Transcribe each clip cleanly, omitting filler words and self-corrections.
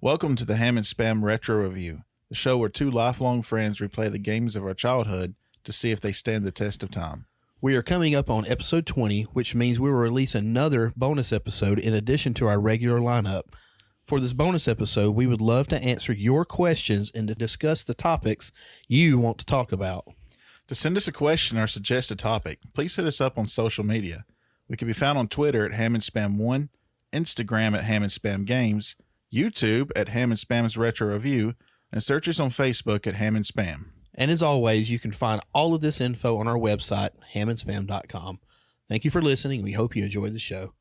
Welcome to the Ham and Spam Retro Review, the show where two lifelong friends replay the games of our childhood to see if they stand the test of time. We are coming up on episode 20, which means we will release another bonus episode in addition to our regular lineup. For this bonus episode, we would love to answer your questions and to discuss the topics you want to talk about. To send us a question or suggest a topic, please hit us up on social media. We can be found on Twitter at Ham and Spam 1, Instagram at Ham and Spam Games, YouTube at Ham and Spam's Retro Review, and search us on Facebook at Ham and Spam. And as always, you can find all of this info on our website, hamandspam.com. Thank you for listening. We hope you enjoy the show.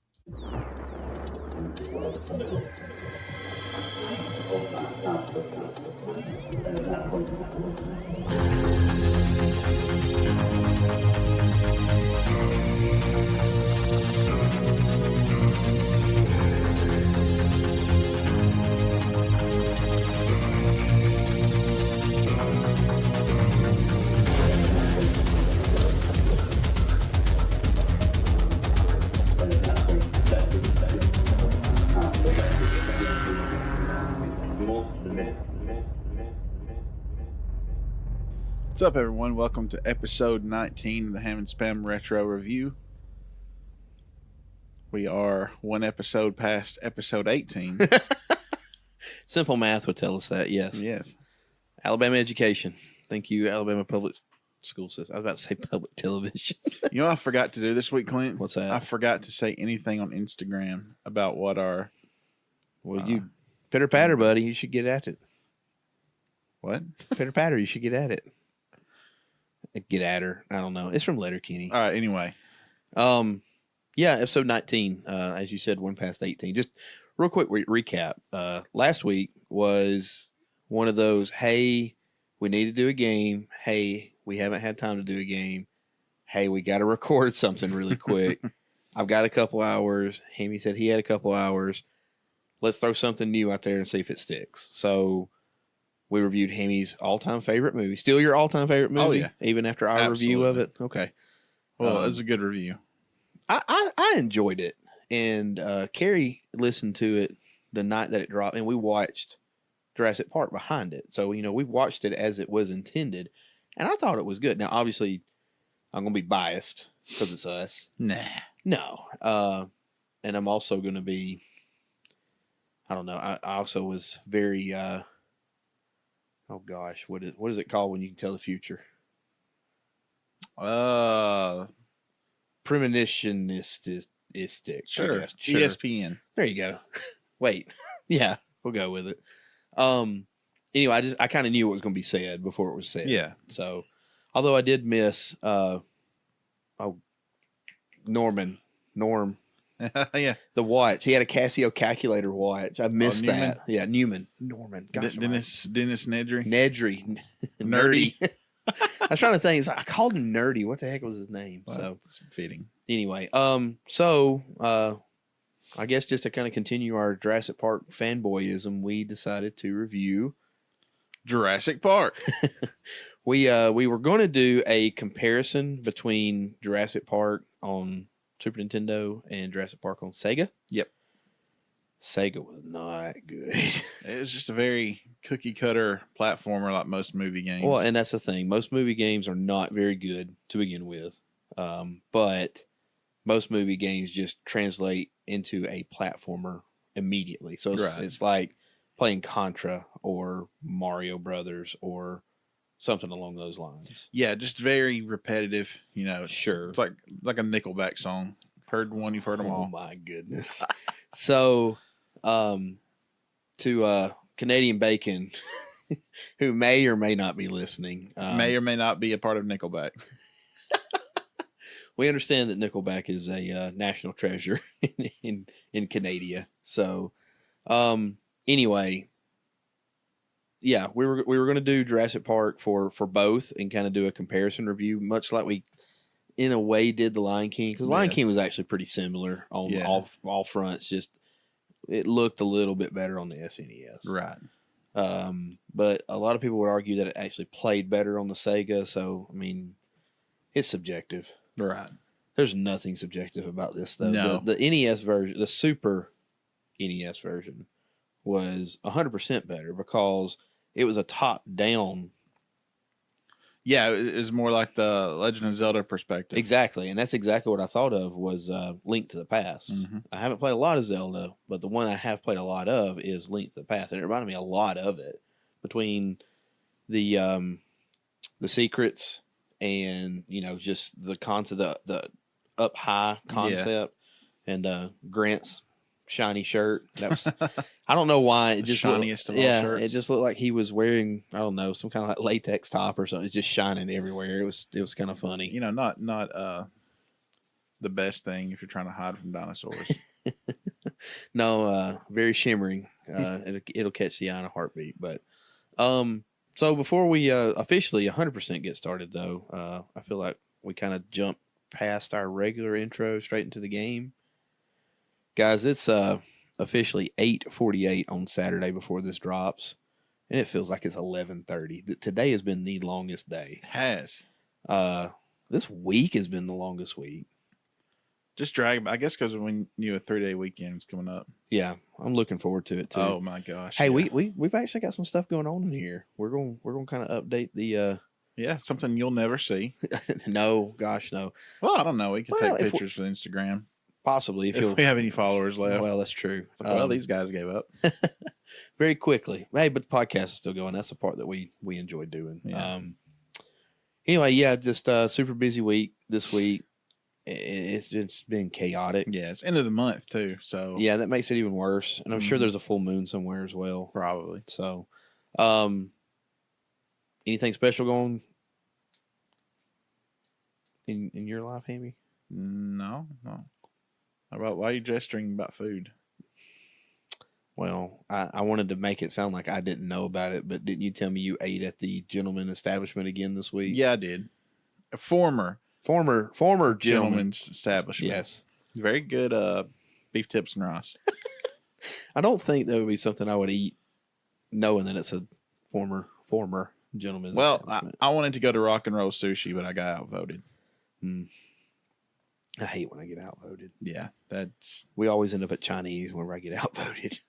What's up, everyone? Welcome to episode 19 of the Ham and Spam Retro Review. We are one episode past episode 18. Simple math would tell us that, yes. Yes. Alabama education. Thank you, Alabama public school system. I was about to say public television. You know what I forgot to do this week, Clint? What's that? I forgot to say anything on Instagram about what our... Well, you pitter-patter, buddy. You should get at it. What? Pitter-patter, you should get at it. Get at her. I don't know. It's from Letterkenny. All right, anyway. Yeah, episode 19, as you said, one past 18. Just real quick recap. Last week was one of those, hey, we need to do a game. Hey, we haven't had time to do a game. Hey, we got to record something really quick. I've got a couple hours. Hammy said he had a couple hours. Let's throw something new out there and see if it sticks. So we reviewed Hammy's all-time favorite movie. Still your all-time favorite movie? Oh, yeah. Even after our review of it? Okay. Well, it was a good review. I enjoyed it. And Carrie listened to it the night that it dropped, and we watched Jurassic Park behind it. So, you know, we watched it as it was intended, and I thought it was good. Now, obviously, I'm going to be biased because it's us. Nah. No. And I'm also going to be, I don't know, I also was very... oh gosh, what is it called when you can tell the future? Premonitionistic. Sure. I guess. Sure. ESPN. There you go. Wait. Yeah, we'll go with it. Anyway, I kind of knew what was going to be said before it was said. Yeah. So, although I did miss Norm. Yeah. The watch. He had a Casio calculator watch. I missed Newman? that. Yeah, Norman. Gosh, Dennis Nedry. Nedry. Nerdy. I was trying to think. I called him Nerdy. What the heck was his name? Well, so it's fitting. anyway, I guess just to kind of continue our Jurassic Park fanboy-ism, we decided to review Jurassic Park. We were going to do a comparison between Jurassic Park on Super Nintendo and Jurassic Park on Sega. Yep. Sega was not good. It was just a very cookie-cutter platformer like most movie games. Well, and that's the thing. Most movie games are not very good to begin with. But most movie games just translate into a platformer immediately. So it's like playing Contra or Mario Brothers or something along those lines. Yeah, just very repetitive. You know, Sure. It's like a Nickelback song. Heard one, you've heard them all. Oh my goodness. So, to Canadian Bacon, who may or may not be listening, may or may not be a part of Nickelback. we understand that Nickelback is a national treasure in Canada. So, anyway, yeah, we were going to do Jurassic Park for both and kind of do a comparison review, much like we, in a way, did the Lion King, because Lion King was actually pretty similar on all fronts. Just it looked a little bit better on the SNES, right? But a lot of people would argue that it actually played better on the Sega. So I mean, it's subjective, right? There's nothing subjective about this though. No. The NES version, the Super NES version, was 100% better because it was a top-down. Yeah, it was more like the Legend of Zelda perspective. Exactly, and that's exactly what I thought of was Link to the Past. Mhm. I haven't played a lot of Zelda, but the one I have played a lot of is Link to the Past, and it reminded me a lot of it between the secrets and just the concept, the up high concept, and Grant's shiny shirt. That was I don't know why it just shiniest of all yeah, shirts. it just looked like he was wearing, I don't know, some kind of like latex top or something. It's just shining everywhere. It was kind of funny. Not the best thing if you're trying to hide from dinosaurs. No, very shimmering. It'll catch the eye in a heartbeat. But so before we officially 100% get started, though, I feel like we kind of jump past our regular intro straight into the game. Guys, it's officially 8:48 on Saturday before this drops, and it feels like it's 11:30. Today has been the longest day. It has. This week has been the longest week. Just drag, I guess, because we knew a 3-day weekend was coming up. Yeah, I'm looking forward to it too. Oh my gosh! Hey, yeah. we've actually got some stuff going on in here. We're going kind of update the. Yeah, something you'll never see. No, gosh, no. Well, I don't know. We can Well, take pictures for Instagram. Possibly If we have any followers left. Well, that's true. It's like, well, these guys gave up. Very quickly. Hey, but the podcast is still going. That's the part that we enjoy doing. Yeah. Anyway, yeah, just super busy week this week. It's just been chaotic. Yeah, it's end of the month too, so Yeah, that makes it even worse. And I'm sure there's a full moon somewhere as well. probably. So, anything special going in your life, Hammy? No. Why are you gesturing about food? Well, I wanted to make it sound like I didn't know about it, but didn't you tell me you ate at the gentleman establishment again this week? Yeah, I did. A former gentleman's establishment. Yes. Very good beef tips and rice. I don't think that would be something I would eat knowing that it's a former gentleman's establishment. I wanted to go to Rock and Roll Sushi, but I got outvoted. I hate when I get outvoted. Yeah, we always end up at Chinese whenever I get outvoted.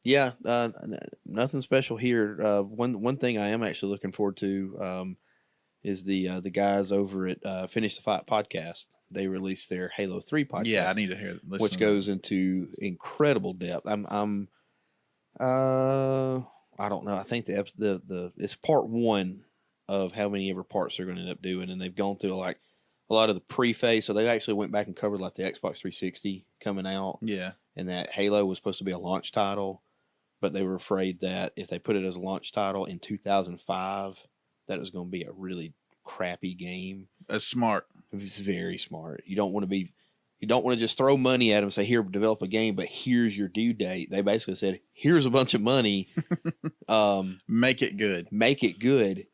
Yeah, nothing special here. One thing I am actually looking forward to is the guys over at Finish the Fight podcast. They released their Halo 3 podcast. Yeah, I need to hear listen which to goes into incredible depth. I don't know. I think the it's part one of how many ever parts they're going to end up doing, and they've gone through like a lot of the pre-phase. So they actually went back and covered like the Xbox 360 coming out. Yeah, and that Halo was supposed to be a launch title, but they were afraid that if they put it as a launch title in 2005, that it was going to be a really crappy game. That's smart. It's very smart. You don't want to just throw money at them and say, here, develop a game, but here's your due date. They basically said, here's a bunch of money. Make it good.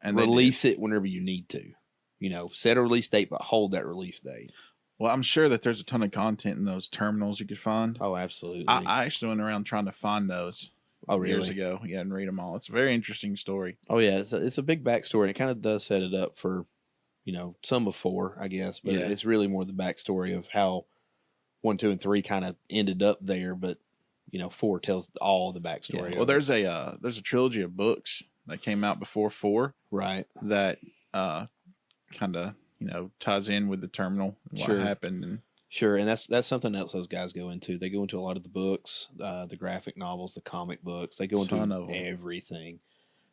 And release it whenever you need to. Set a release date, but hold that release date. Well, I'm sure that there's a ton of content in those terminals you could find. Oh, absolutely. I actually went around trying to find those years ago. Yeah, and read them all. It's a very interesting story. Oh, yeah. It's a big backstory. It kind of does set it up for, some of 4, I guess. But it's really more the backstory of how 1, 2, and 3 kind of ended up there. But, 4 tells all the backstory. Yeah. Well, there's a trilogy of books that came out before 4. Right. That kind of ties in with the terminal and what happened. And sure, and that's something else those guys go into. They go into a lot of the books, the graphic novels, the comic books. They go into everything.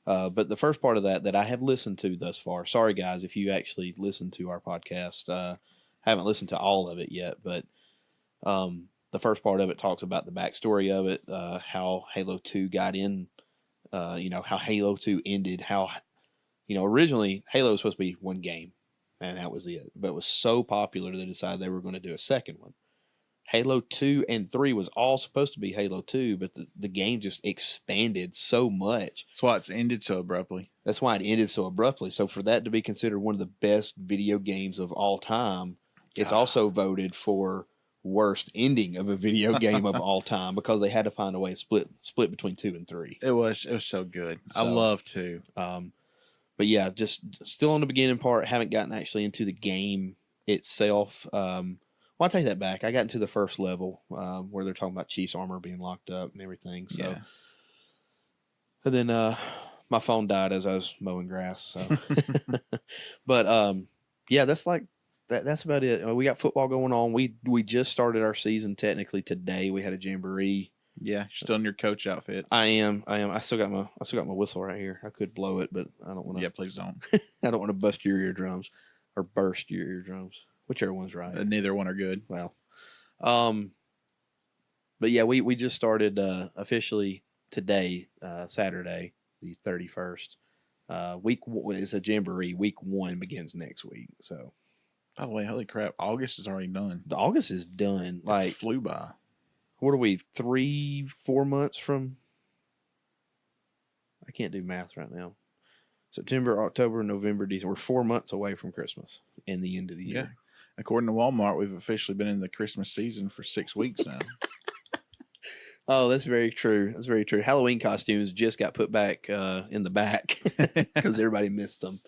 But the first part of that I have listened to thus far. Sorry, guys, if you actually listened to our podcast. Haven't listened to all of it yet, but the first part of it talks about the backstory of it, how Halo 2 got in, how Halo 2 ended, how, originally Halo was supposed to be one game. And that was it. But it was so popular they decided they were going to do a second one. Halo 2 and 3 was all supposed to be Halo 2, but the game just expanded so much. That's why it's ended so abruptly. That's why it ended so abruptly. So for that to be considered one of the best video games of all time, it's also voted for worst ending of a video game of all time because they had to find a way to split between 2 and 3. It was so good. I love 2. But yeah, just still on the beginning part. Haven't gotten actually into the game itself. Well, I take that back. I got into the first level where they're talking about Chief's armor being locked up and everything. So, Yeah. and then my phone died as I was mowing grass. So, but yeah, that's like that's about it. We got football going on. We just started our season technically today. We had a jamboree. Yeah, you're still in your coach outfit. I am. I still got my whistle right here. I could blow it, but I don't want to. Yeah, please don't. I don't want to bust your eardrums or burst your eardrums, whichever one's right. Neither one are good. Well, but yeah, we just started officially today, Saturday, the 31st. Week is a jamboree. Week 1 begins next week. So, by the way, holy crap, August is already done. August is done. It flew by. What are we, 3-4 months from? I can't do math right now. September, October, November, December. We're 4 months away from Christmas and the end of the year. Yeah. According to Walmart, we've officially been in the Christmas season for 6 weeks now. Oh, that's very true. That's very true. Halloween costumes just got put back in the back because everybody missed them.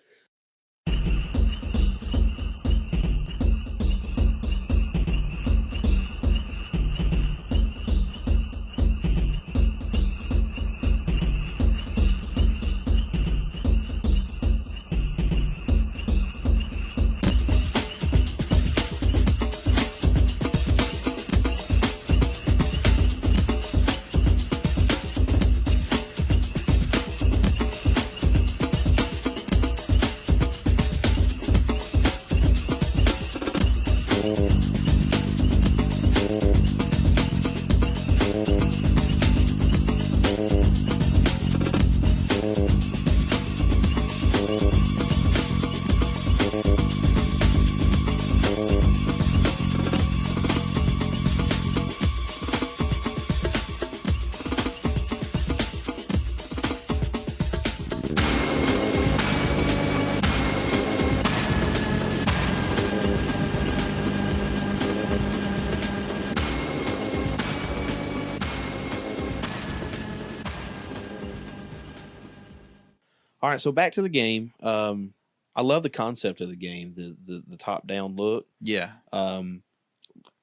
All right, so back to the game. I love the concept of the game, the top down look. Yeah. Not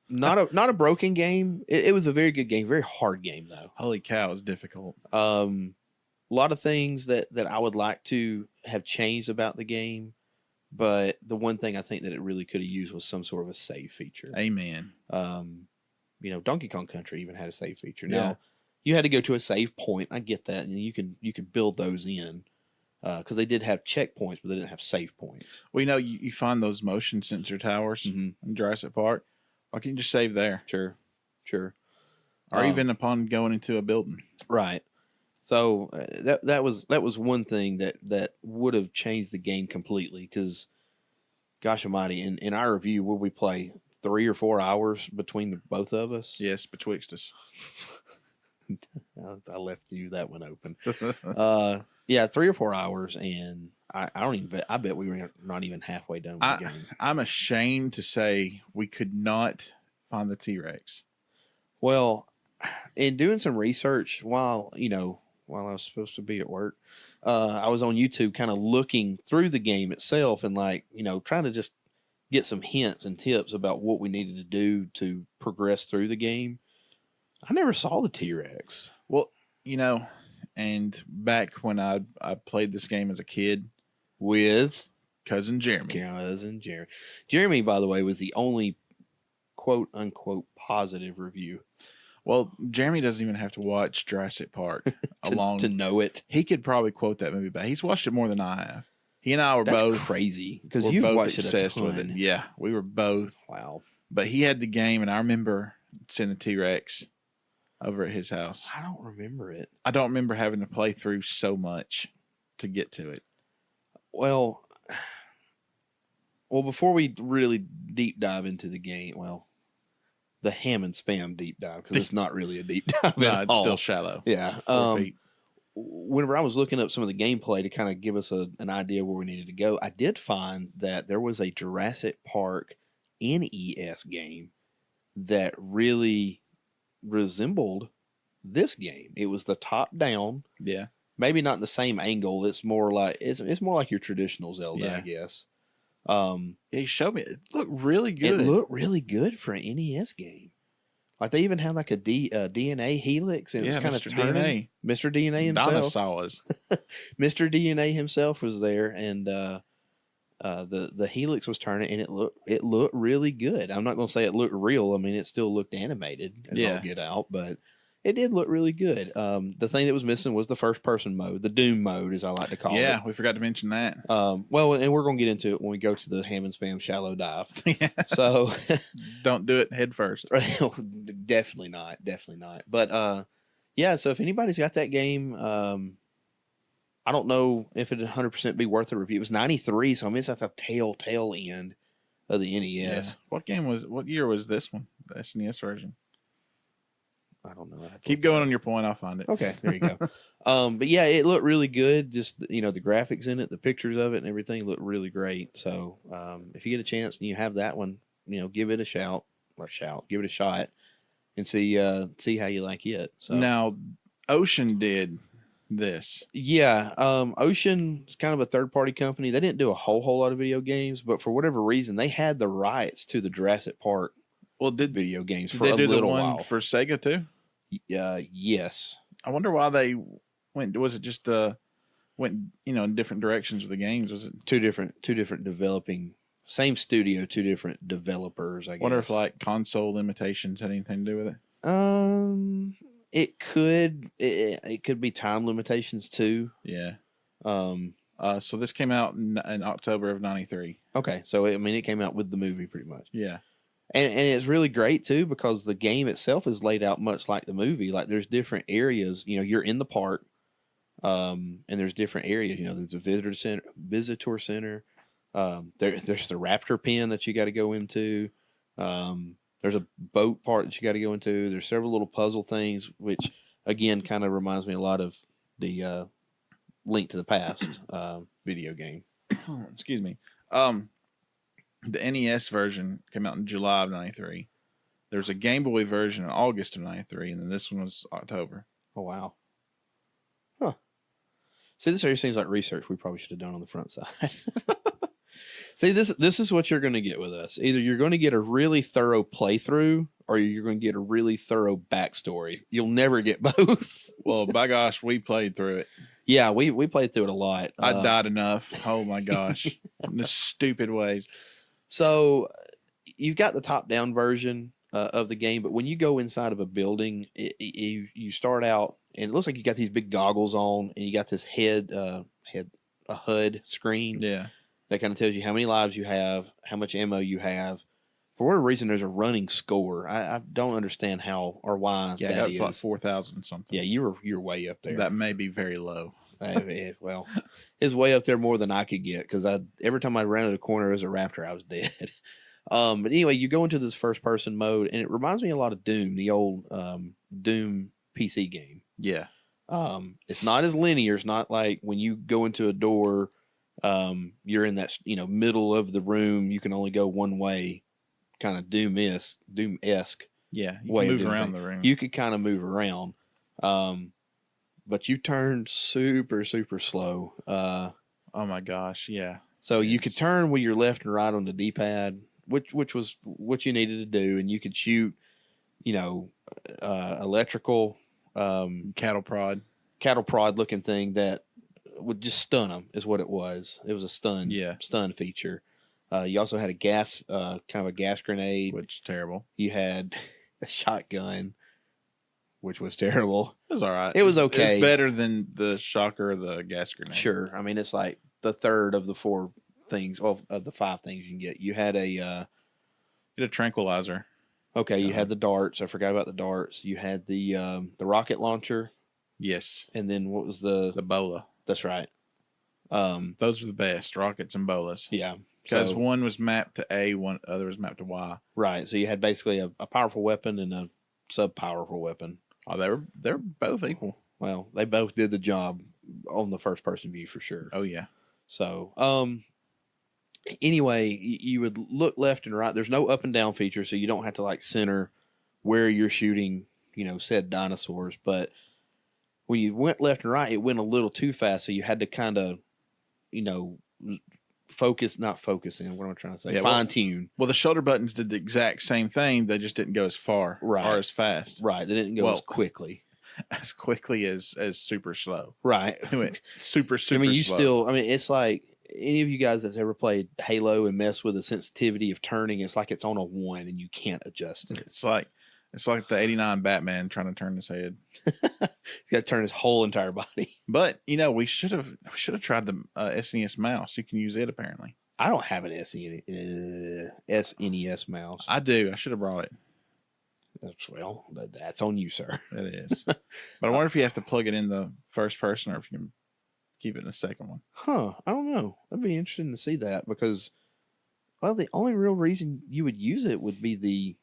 a broken game. It was a very good game, very hard game though. Holy cow, it was difficult. A lot of things that I would like to have changed about the game, but the one thing I think that it really could have used was some sort of a save feature. Amen. Donkey Kong Country even had a save feature. Yeah. Now you had to go to a save point. I get that, and you could build those in. Because they did have checkpoints, but they didn't have save points. Well, you find those motion sensor towers in Jurassic Park. Why can't you just save there? Sure. Or even upon going into a building. Right. So that was one thing that would have changed the game completely. Because, gosh almighty, in our review, will we play 3 or 4 hours between the both of us? Yes, betwixt us. I left you that one open. Yeah, 3 or 4 hours, and I don't even bet. I bet we were not even halfway done with the game. I'm ashamed to say we could not find the T-Rex. Well, in doing some research while I was supposed to be at work, I was on YouTube, kind of looking through the game itself, and trying to just get some hints and tips about what we needed to do to progress through the game. I never saw the T-Rex. Well, and back when I played this game as a kid with cousin Jeremy. Jeremy, by the way, was the only quote unquote positive review. Well, Jeremy doesn't even have to watch Jurassic Park to know it. He could probably quote that movie back. He's watched it more than I have. He and I were both crazy because you've watched it a ton. with it. Yeah, we were both. Wow. But he had the game, and I remember seeing the T-Rex over at his house. I don't remember it. I don't remember having to play through so much to get to it. Well, before we really deep dive into the game, the ham and spam deep dive, because it's not really a deep dive at all. It's still shallow. Yeah. Whenever I was looking up some of the gameplay to kind of give us an idea where we needed to go, I did find that there was a Jurassic Park NES game that really resembled this game. It was the top down. Yeah. Maybe not the same angle. It's more like your traditional Zelda, Yeah. I guess. Yeah, he showed me. It looked really good. It looked really good for an NES game. Like they even had like a DNA helix, and it was kind of Mr. turning. DNA. Mr. DNA himself. Dinosaurs. Mr. DNA himself was there, and the helix was turning, and it looked really good. I'm not going to say it looked real. I mean, it still looked animated as all get out, but it did look really good. The thing that was missing was the first person mode, the Doom mode, as I like to call it. Yeah, we forgot to mention that. Well, and we're going to get into it when we go to the Ham and Spam shallow dive. So don't do it head first. Definitely not. But yeah, so if anybody's got that game, I don't know if it'd 100% be worth a review. It was 93, so I mean it's at the tail end of the NES. Yeah. What year was this one? The SNES version. I don't know. Keep going on your point. I'll find it. Okay, there you go. But yeah, it looked really good. Just the graphics in it, the pictures of it, and everything looked really great. So if you get a chance and you have that one, give it a give it a shot, and see how you like it. So now, Ocean did this. Yeah, Ocean is kind of a third-party company. They didn't do a whole lot of video games, but for whatever reason, they had the rights to the Jurassic Park video games for a little while. Did they do the one for Sega too? Yes. I wonder why they went. Was it just went in different directions with the games? Was it two different developing, same studio, two different developers? I guess. Wonder if like console limitations had anything to do with it. It could be time limitations too. Yeah. So this came out in October of '93. Okay, so it came out with the movie pretty much. Yeah. And it's really great too because the game itself is laid out much like the movie. Like there's different areas. You're in the park, and there's different areas. There's a visitor center. There's the raptor pen that you got to go into. There's a boat part that you got to go into. There's several little puzzle things, which again kind of reminds me a lot of the Link to the Past video game. Excuse me. The NES version came out in July of '93. There was a Game Boy version in August of '93, and then this one was October. Oh, wow. Huh. See, this area seems like research we probably should have done on the front side. See, this is what you're going to get with us. Either you're going to get a really thorough playthrough, or you're going to get a really thorough backstory. You'll never get both. Well, by gosh, we played through it. Yeah, we played through it a lot. I died enough. Oh, my gosh. In the stupid ways. So you've got the top-down version of the game, but when you go inside of a building, you start out, and it looks like you got these big goggles on, and you got this a HUD screen. Yeah. That kind of tells you how many lives you have, how much ammo you have. For whatever reason, there's a running score. I don't understand how or why that is. Yeah, it's like 4,000 something. Yeah, you're way up there. That may be very low. Well, it's way up there more than I could get because every time I rounded a corner as a raptor, I was dead. But anyway, you go into this first person mode, and it reminds me a lot of Doom, the old Doom PC game. Yeah. It's not as linear. It's not like when you go into a door, you're in that middle of the room. You can only go one way. Kind of Doom-esque. Yeah, you can move around the room. You could kind of move around. But you turned super, super slow. Oh my gosh, yeah. So you could turn with your left and right on the D-pad, which was what you needed to do, and you could shoot, electrical cattle prod looking thing that would just stun them. Is what it was. It was a stun feature. You also had a kind of a gas grenade, which is terrible. You had a shotgun, which was terrible. It was all right. It was okay. It's better than the shocker or the gas grenade. Sure. I mean, it's like the third of the four things, of the five things you can get. You had a tranquilizer. Okay, you had the darts. I forgot about the darts. You had the rocket launcher. Yes. And then what was the bola? That's right. Those were the best, rockets and bolas. Yeah. Because one was mapped to A, one other was mapped to Y. Right. So you had basically a powerful weapon and a sub-powerful weapon. Oh, they're both equal. Well, they both did the job on the first person view for sure. Oh yeah. So, anyway, you would look left and right. There's no up and down feature, so you don't have to like center where you're shooting, said dinosaurs. But when you went left and right, it went a little too fast, so you had to kind of, not focusing. What am I trying to say? Yeah, Fine tune. Well, the shoulder buttons did the exact same thing. They just didn't go as far or as fast. Right. They didn't go as quickly. As quickly as super slow. Right. It went super slow. It's like any of you guys that's ever played Halo and mess with the sensitivity of turning, it's like it's on a 1 and you can't adjust it. It's like the 89 Batman trying to turn his head. He's got to turn his whole entire body. But, we should have tried the SNES mouse. You can use it, apparently. I don't have an SNES mouse. I do. I should have brought it. That's on you, sir. It is. But I wonder if you have to plug it in the first person or if you can keep it in the second one. Huh. I don't know. That'd be interesting to see that because, well, the only real reason you would use it would be the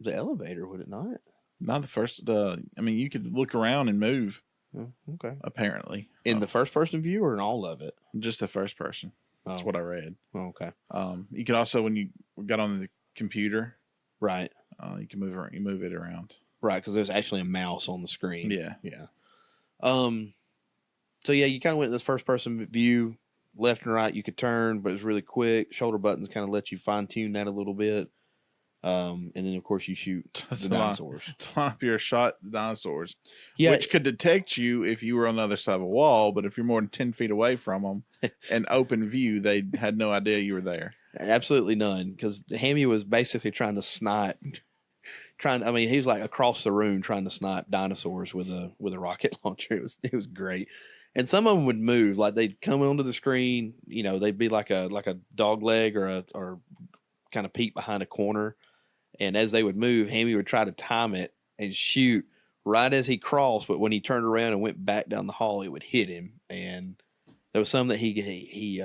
elevator, would it not? Not the first. You could look around and move. Oh, okay. Apparently. In the first person view or in all of it? Just the first person. That's what I read. Oh, okay. You could also, when you got on the computer, right? You can move it. You move it around, right? Because there's actually a mouse on the screen. Yeah. So yeah, you kind of went this first person view, left and right. You could turn, but it was really quick. Shoulder buttons kind of let you fine tune that a little bit. And then of course you shoot the dinosaurs. To line up your shot, the dinosaurs. Yeah, which could detect you if you were on the other side of a wall, but if you're more than 10 feet away from them, an open view, they had no idea you were there. Absolutely none, because Hammy was basically trying to snipe. He was like across the room trying to snipe dinosaurs with a rocket launcher. It was great. And some of them would move, like they'd come onto the screen. They'd be like a dog leg or kind of peek behind a corner. And as they would move, Hammy would try to time it and shoot right as he crossed. But when he turned around and went back down the hall, it would hit him. And there was some that he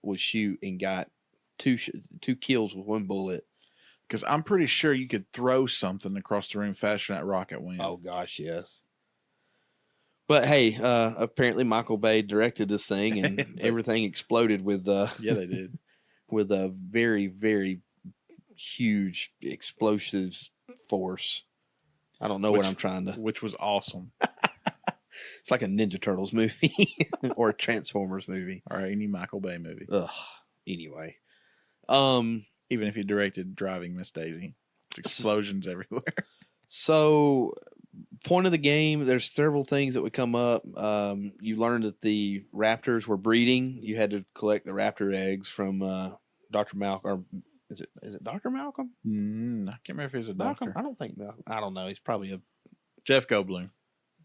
would shoot and got two kills with one bullet. Because I'm pretty sure you could throw something across the room faster than that rocket went. Oh, gosh, yes. But, hey, apparently Michael Bay directed this thing, and everything exploded with... yeah, they did. With a very, very huge explosive force. I don't know what I'm trying to... Which was awesome. It's like a Ninja Turtles movie or a Transformers movie. Or any Michael Bay movie. Ugh. Anyway. Even if he directed Driving Miss Daisy. Explosions everywhere. So, point of the game, there's several things that would come up. You learned that the raptors were breeding. You had to collect the raptor eggs from Dr. Malcolm. Is it Dr. Malcolm? I can't remember if he was a doctor. Malcolm? I don't think Malcolm. I don't know. He's probably a... Jeff Goldblum.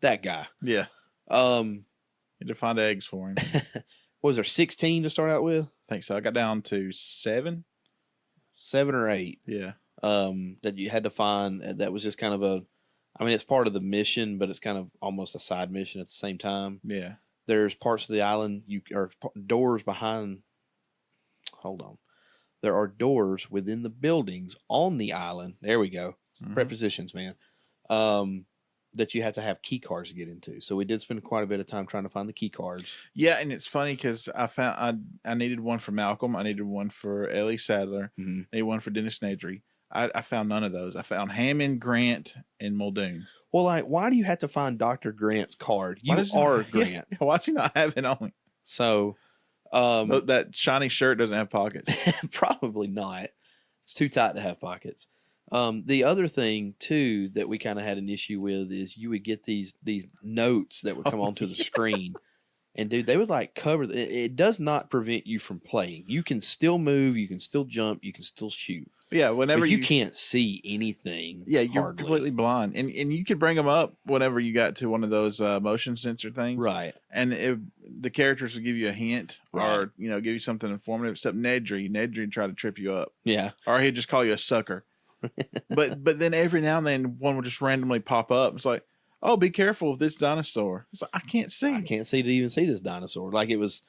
That guy. Yeah. You had to find eggs for him. Was there 16 to start out with? I think so. I got down to 7. 7 or 8. Yeah. That you had to find. That was just kind of it's part of the mission, but it's kind of almost a side mission at the same time. Yeah. There's parts of the island or doors behind. Hold on. There are doors within the buildings on the island. There we go. Mm-hmm. Prepositions, man. That you have to have key cards to get into. So we did spend quite a bit of time trying to find the key cards. Yeah, and it's funny because I found I needed one for Malcolm. I needed one for Ellie Sadler. Mm-hmm. I needed one for Dennis Nedry. I found none of those. I found Hammond, Grant, and Muldoon. Well, why do you have to find Dr. Grant's card? You are Grant. Yeah, why does he not have it on him? So... that shiny shirt doesn't have pockets. Probably not. It's too tight to have pockets. The other thing too that we kind of had an issue with is you would get these notes that would come onto the screen, and dude, they would cover. It does not prevent you from playing. You can still move, you can still jump, you can still shoot. Yeah, whenever you can't see anything. Yeah, you're completely blind, and you could bring them up whenever you got to one of those motion sensor things, right? And if the characters will give you a hint, right, or give you something informative. Except Nedry tried to trip you up, yeah, or he'd just call you a sucker. but then every now and then one would just randomly pop up. It's like, oh, be careful with this dinosaur. It's like, I can't see to even see this dinosaur. Like it was.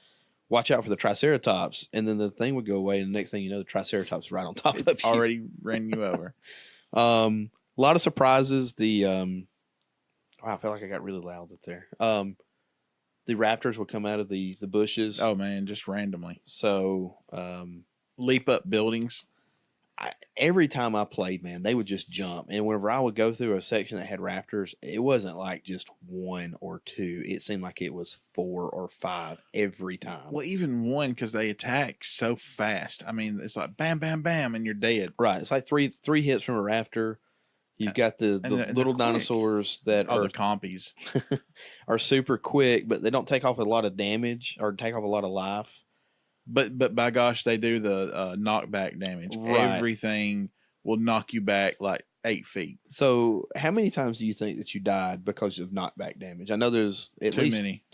Watch out for the Triceratops, and then the thing would go away, and the next thing you know, the Triceratops is right on top of you. Already ran you over. A lot of surprises. I feel like I got really loud up there. The raptors would come out of the bushes. Oh man, just randomly. So leap up buildings. every time I played, man, they would just jump. And whenever I would go through a section that had raptors, it wasn't like just one or two. It seemed like it was 4 or 5 every time. Well, even one, because they attack so fast. I mean, it's like bam, bam, bam, and you're dead. Right. It's like three hits from a raptor. You've got the little dinosaurs that are the compies are super quick, but they don't take off a lot of damage or take off a lot of life. But by gosh, they do the knockback damage. Right. Everything will knock you back like 8 feet. So, how many times do you think that you died because of knockback damage? I know there's Too many.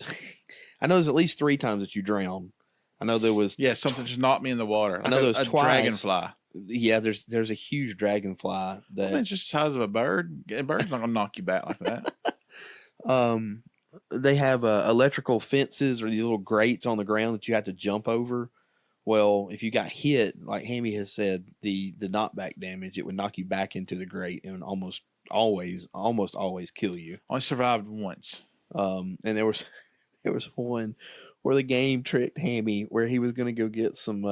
I know there's at least 3 times that you drowned. I know there was something just knocked me in the water. I know there was a twice. Dragonfly. Yeah, there's a huge dragonfly that it's just the size of a bird. A bird's not gonna knock you back like that. They have electrical fences or these little grates on the ground that you have to jump over. Well, if you got hit, like Hammy has said, the knockback damage, it would knock you back into the grate and almost always kill you. I only survived once. And there was one where the game tricked Hammy where he was going to go get some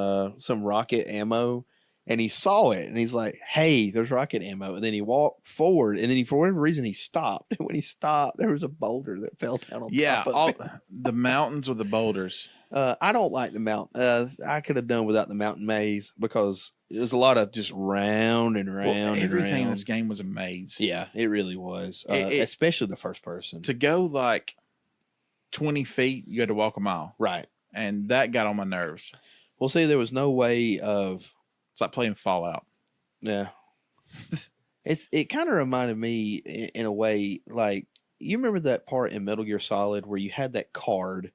rocket ammo, and he saw it and he's like, "Hey, there's rocket ammo." And then he walked forward, and then for whatever reason he stopped. And when he stopped, there was a boulder that fell down on top of it. The mountains with the boulders. I don't like the mountain. I could have done without the mountain maze because there's a lot of just round and round. Everything in this game was a maze. Yeah, it really was. Especially the first person. To go like 20 feet, you had to walk a mile. Right. And that got on my nerves. Well, see, there was no way of... It's like playing Fallout. Yeah. It kind of reminded me in a way, like, you remember that part in Metal Gear Solid where you had that card,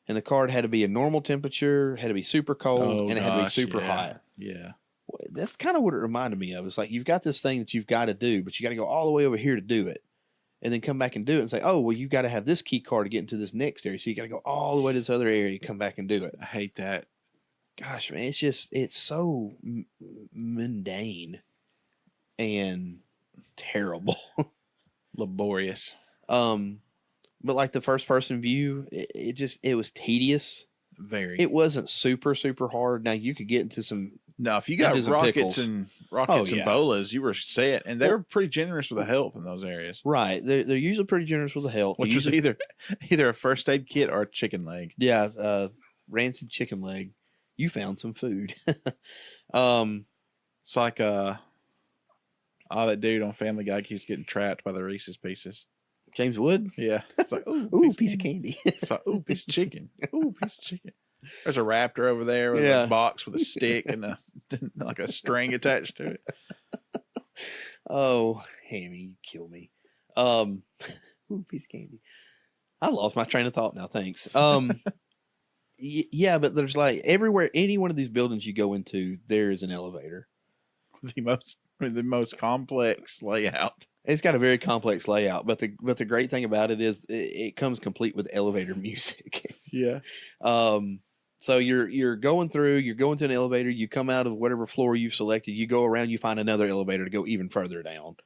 and the card had to be a normal temperature, had to be super cold, and it had to be super hot. Yeah. That's kind of what it reminded me of. It's like you've got this thing that you've got to do, but you got to go all the way over here to do it, and then come back and do it and say, oh, well, you've got to have this key card to get into this next area. So you got to go all the way to this other area, come back and do it. I hate that. Gosh, man, it's so mundane and terrible. Laborious. But like the first person view, it was tedious. Very. It wasn't super, super hard. Now you could get into some. No, if you got rockets and bolas, you were set, and they were pretty generous with the health in those areas. Right, they're usually pretty generous with the health, which was either a first aid kit or a chicken leg. Yeah, rancid chicken leg. You found some food. It's like that dude on Family Guy keeps getting trapped by the Reese's Pieces. James Wood? Yeah. It's like, ooh, piece of candy. It's like, ooh, piece of chicken. Ooh, piece of chicken. There's a raptor over there with a box with a stick and like a string attached to it. Oh, Hammy, you kill me. Ooh, piece of candy. I lost my train of thought now. Thanks. Yeah, but there's like everywhere, any one of these buildings you go into, there is an elevator. The most complex layout. It's got a very complex layout, but the great thing about it is it comes complete with elevator music. Yeah. So you're going through, you're going to an elevator, you come out of whatever floor you've selected, you go around, you find another elevator to go even further down.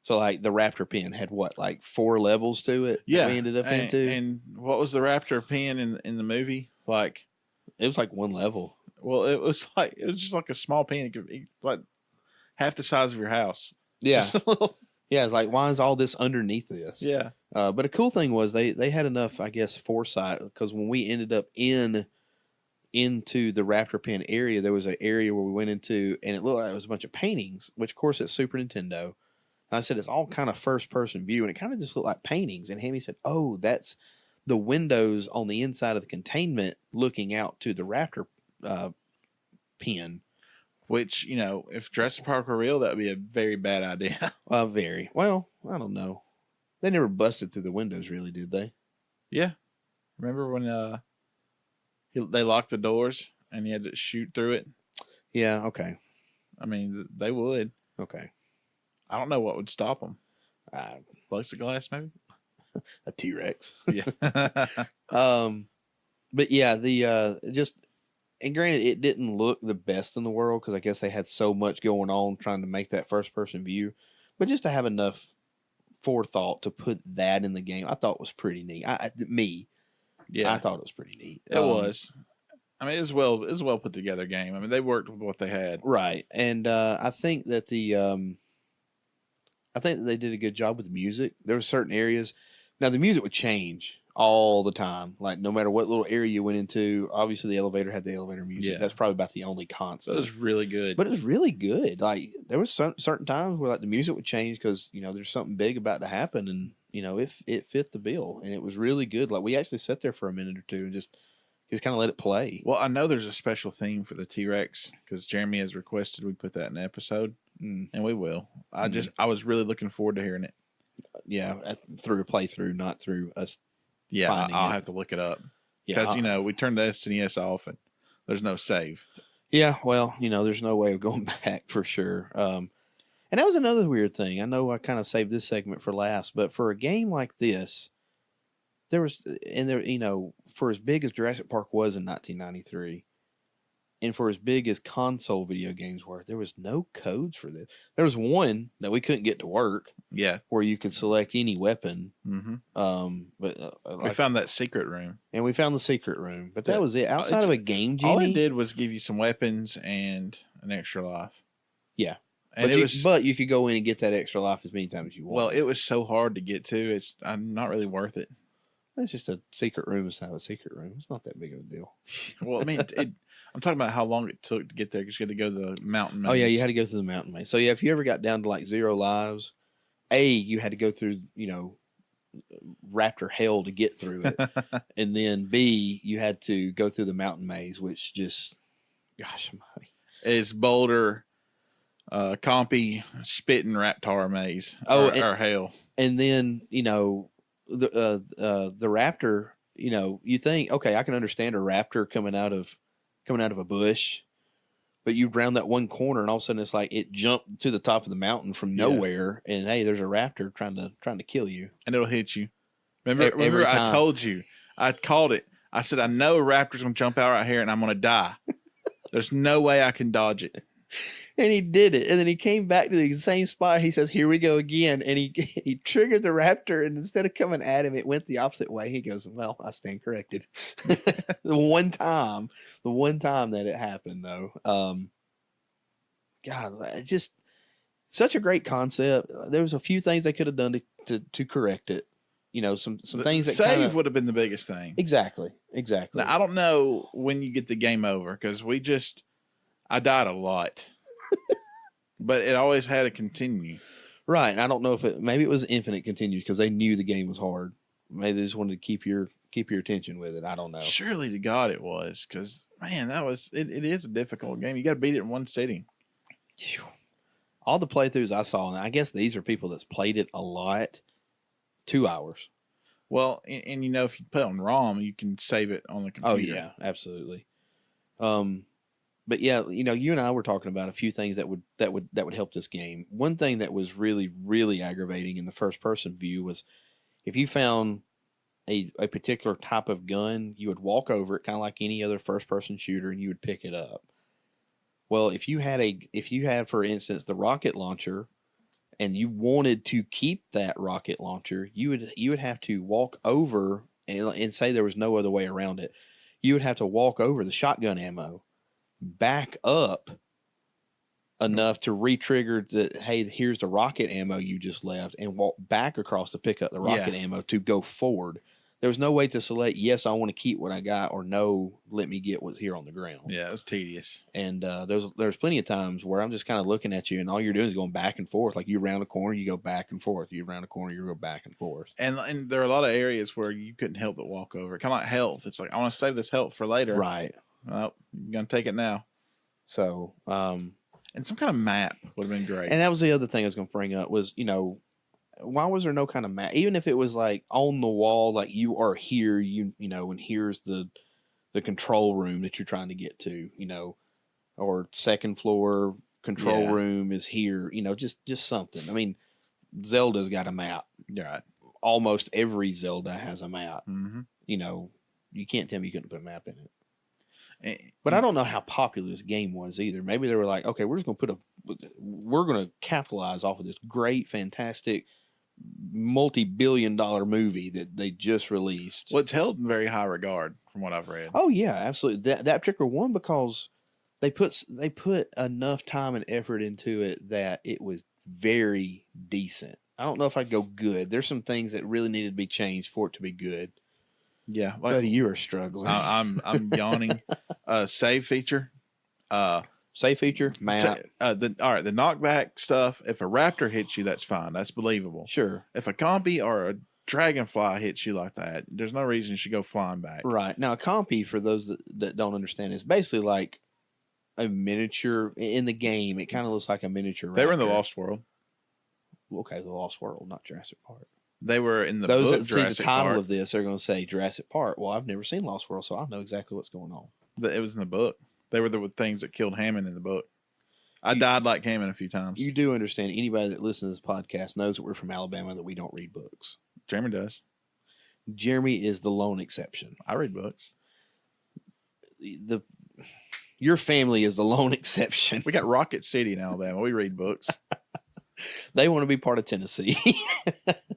So like the Raptor Pen had what, like 4 levels to it? Yeah. We ended up into. And what was the Raptor Pen in the movie? Like, it was like 1 level. Well, it was just like a small pen. It could be like half the size of your house. Yeah. Yeah, it's like, why is all this underneath this? Yeah. But a cool thing was they had enough, I guess, foresight, because when we ended up into the Raptor Pen area, there was an area where we went into, and it looked like it was a bunch of paintings, which of course it's Super Nintendo. And I said it's all kind of first person view, and it kind of just looked like paintings. And Hammy said, "Oh, that's the windows on the inside of the containment looking out to the Raptor pen." Which, if Jurassic Park were real, that would be a very bad idea. Very. Well, I don't know. They never busted through the windows, really, did they? Yeah. Remember when they locked the doors and you had to shoot through it? Yeah, okay. I mean, they would. Okay. I don't know what would stop them. Plexiglass, maybe? A T-Rex. Yeah. But yeah, and granted, it didn't look the best in the world because I guess they had so much going on trying to make that first-person view. But just to have enough forethought to put that in the game, I thought was pretty neat. I thought it was pretty neat. It was. I mean, it was a well put together game. I mean, they worked with what they had. Right. And I think that I think that they did a good job with the music. There were certain areas. Now the music would change all the time. Like no matter what little area you went into, obviously the elevator had the elevator music. Yeah. That's probably about the only So constant. it was really good. But it was really good. Like there was certain times where like the music would change because there's something big about to happen, and it fit the bill, and it was really good. Like we actually sat there for a minute or two and just kind of let it play. Well, I know there's a special theme for the T-Rex because Jeremy has requested we put that in the episode, and we will. I was really looking forward to hearing it. Yeah, through a playthrough, not through us. Yeah, I'll have to look it up because we turned the SNES off and there's no save. Yeah, well, there's no way of going back for sure. And that was another weird thing. I know I kind of saved this segment for last, but for a game like this, for as big as Jurassic Park was in 1993, and for as big as console video games were, there was no codes for this. There was one that we couldn't get to work. Yeah, where you could select any weapon. Mm-hmm. But we found that secret room, and we found the secret room. But that was it. Outside of a game genie, all it did was give you some weapons and an extra life. Yeah, and but you could go in and get that extra life as many times as you want. Well, it was so hard to get to. It's not really worth it. It's just a secret room. It's not a secret room. It's not that big of a deal. Well, I mean, I'm talking about how long it took to get there because you had to go to the mountain maze. Oh yeah, you had to go through the mountain maze. So yeah, if you ever got down to like 0 lives, you had to go through raptor hell to get through it, and then B, you had to go through the mountain maze, which just, gosh, is Boulder, Compy, spitting raptor maze. Or hell, and then the raptor. You think, okay, I can understand a raptor coming out of a bush, but you round that one corner and all of a sudden it's like it jumped to the top of the mountain from nowhere, and hey, there's a raptor trying to kill you, and it'll hit you. Remember, I told you, I called it. I said, I know a raptor's gonna jump out right here, and I'm gonna die. There's no way I can dodge it. And he did it, and then he came back to the same spot. He says, "Here we go again," and he triggered the raptor, and instead of coming at him, it went the opposite way. He goes, "Well, I stand corrected." the one time that it happened, though, God, it's just such a great concept. There was a few things they could have done to correct it. Some things that save would have been the biggest thing. Exactly. Now, I don't know when you get the game over because I died a lot. But it always had to continue. Right. And I don't know if maybe it was infinite continues because they knew the game was hard. Maybe they just wanted to keep your attention with it. I don't know. Surely to God it was, because man, it is a difficult game. You got to beat it in one sitting. All the playthroughs I saw, and I guess these are people that's played it a lot, 2 hours. Well, and if you put it on ROM, you can save it on the computer. Oh yeah, absolutely. But yeah, you and I were talking about a few things that would help this game. One thing that was really, really aggravating in the first person view was if you found a particular type of gun, you would walk over it kind of like any other first person shooter, and you would pick it up. Well, if you had, for instance, the rocket launcher, and you wanted to keep that rocket launcher, you would have to walk over and say there was no other way around it. You would have to walk over the shotgun ammo, back up enough to re-trigger that, hey, here's the rocket ammo you just left, and walk back across to pick up the rocket ammo to go forward. There was no way to select, yes, I want to keep what I got, or no, let me get what's here on the ground. Yeah, it was tedious. And there's plenty of times where I'm just kind of looking at you, and all you're doing is going back and forth. Like you round a corner, you go back and forth. You round a corner, you go back and forth. And there are a lot of areas where you couldn't help but walk over. Kind of like health. It's like, I want to save this health for later. Right. Well, you're going to take it now. So, and some kind of map would have been great. And that was the other thing I was going to bring up was, why was there no kind of map? Even if it was like on the wall, like you are here, and here's the control room that you're trying to get to, or second floor control room is here, just something. I mean, Zelda's got a map. Right. Almost every Zelda has a map. Mm-hmm. You can't tell me you couldn't put a map in it. But I don't know how popular this game was either. Maybe they were like, okay, we're going to capitalize off of this great, fantastic multi-billion-dollar movie that they just released. Well, it's held in very high regard from what I've read. Oh yeah, absolutely. That particular one, because they put enough time and effort into it that it was very decent. I don't know if I'd go good. There's some things that really needed to be changed for it to be good. Yeah, Buddy, you are struggling. I'm yawning. Save feature. Save feature, map. The knockback stuff. If a raptor hits you, that's fine. That's believable. Sure. If a compy or a dragonfly hits you like that, there's no reason you should go flying back. Right. Now, a compy, for those that don't understand, is basically like a miniature in the game. It kind of looks like a miniature raptor. They were in the Lost World. Okay, the Lost World, not Jurassic Park. They were in the Those book that see the Jurassic title Park. of this are going to say Jurassic Park. Well, I've never seen Lost World, so I know exactly what's going on. It was in the book. They were the things that killed Hammond in the book. I died like Hammond a few times. You do understand. Anybody that listens to this podcast knows that we're from Alabama and that we don't read books. Jeremy does. Jeremy is the lone exception. I read books. Your family is the lone exception. We got Rocket City in Alabama. We read books. They want to be part of Tennessee.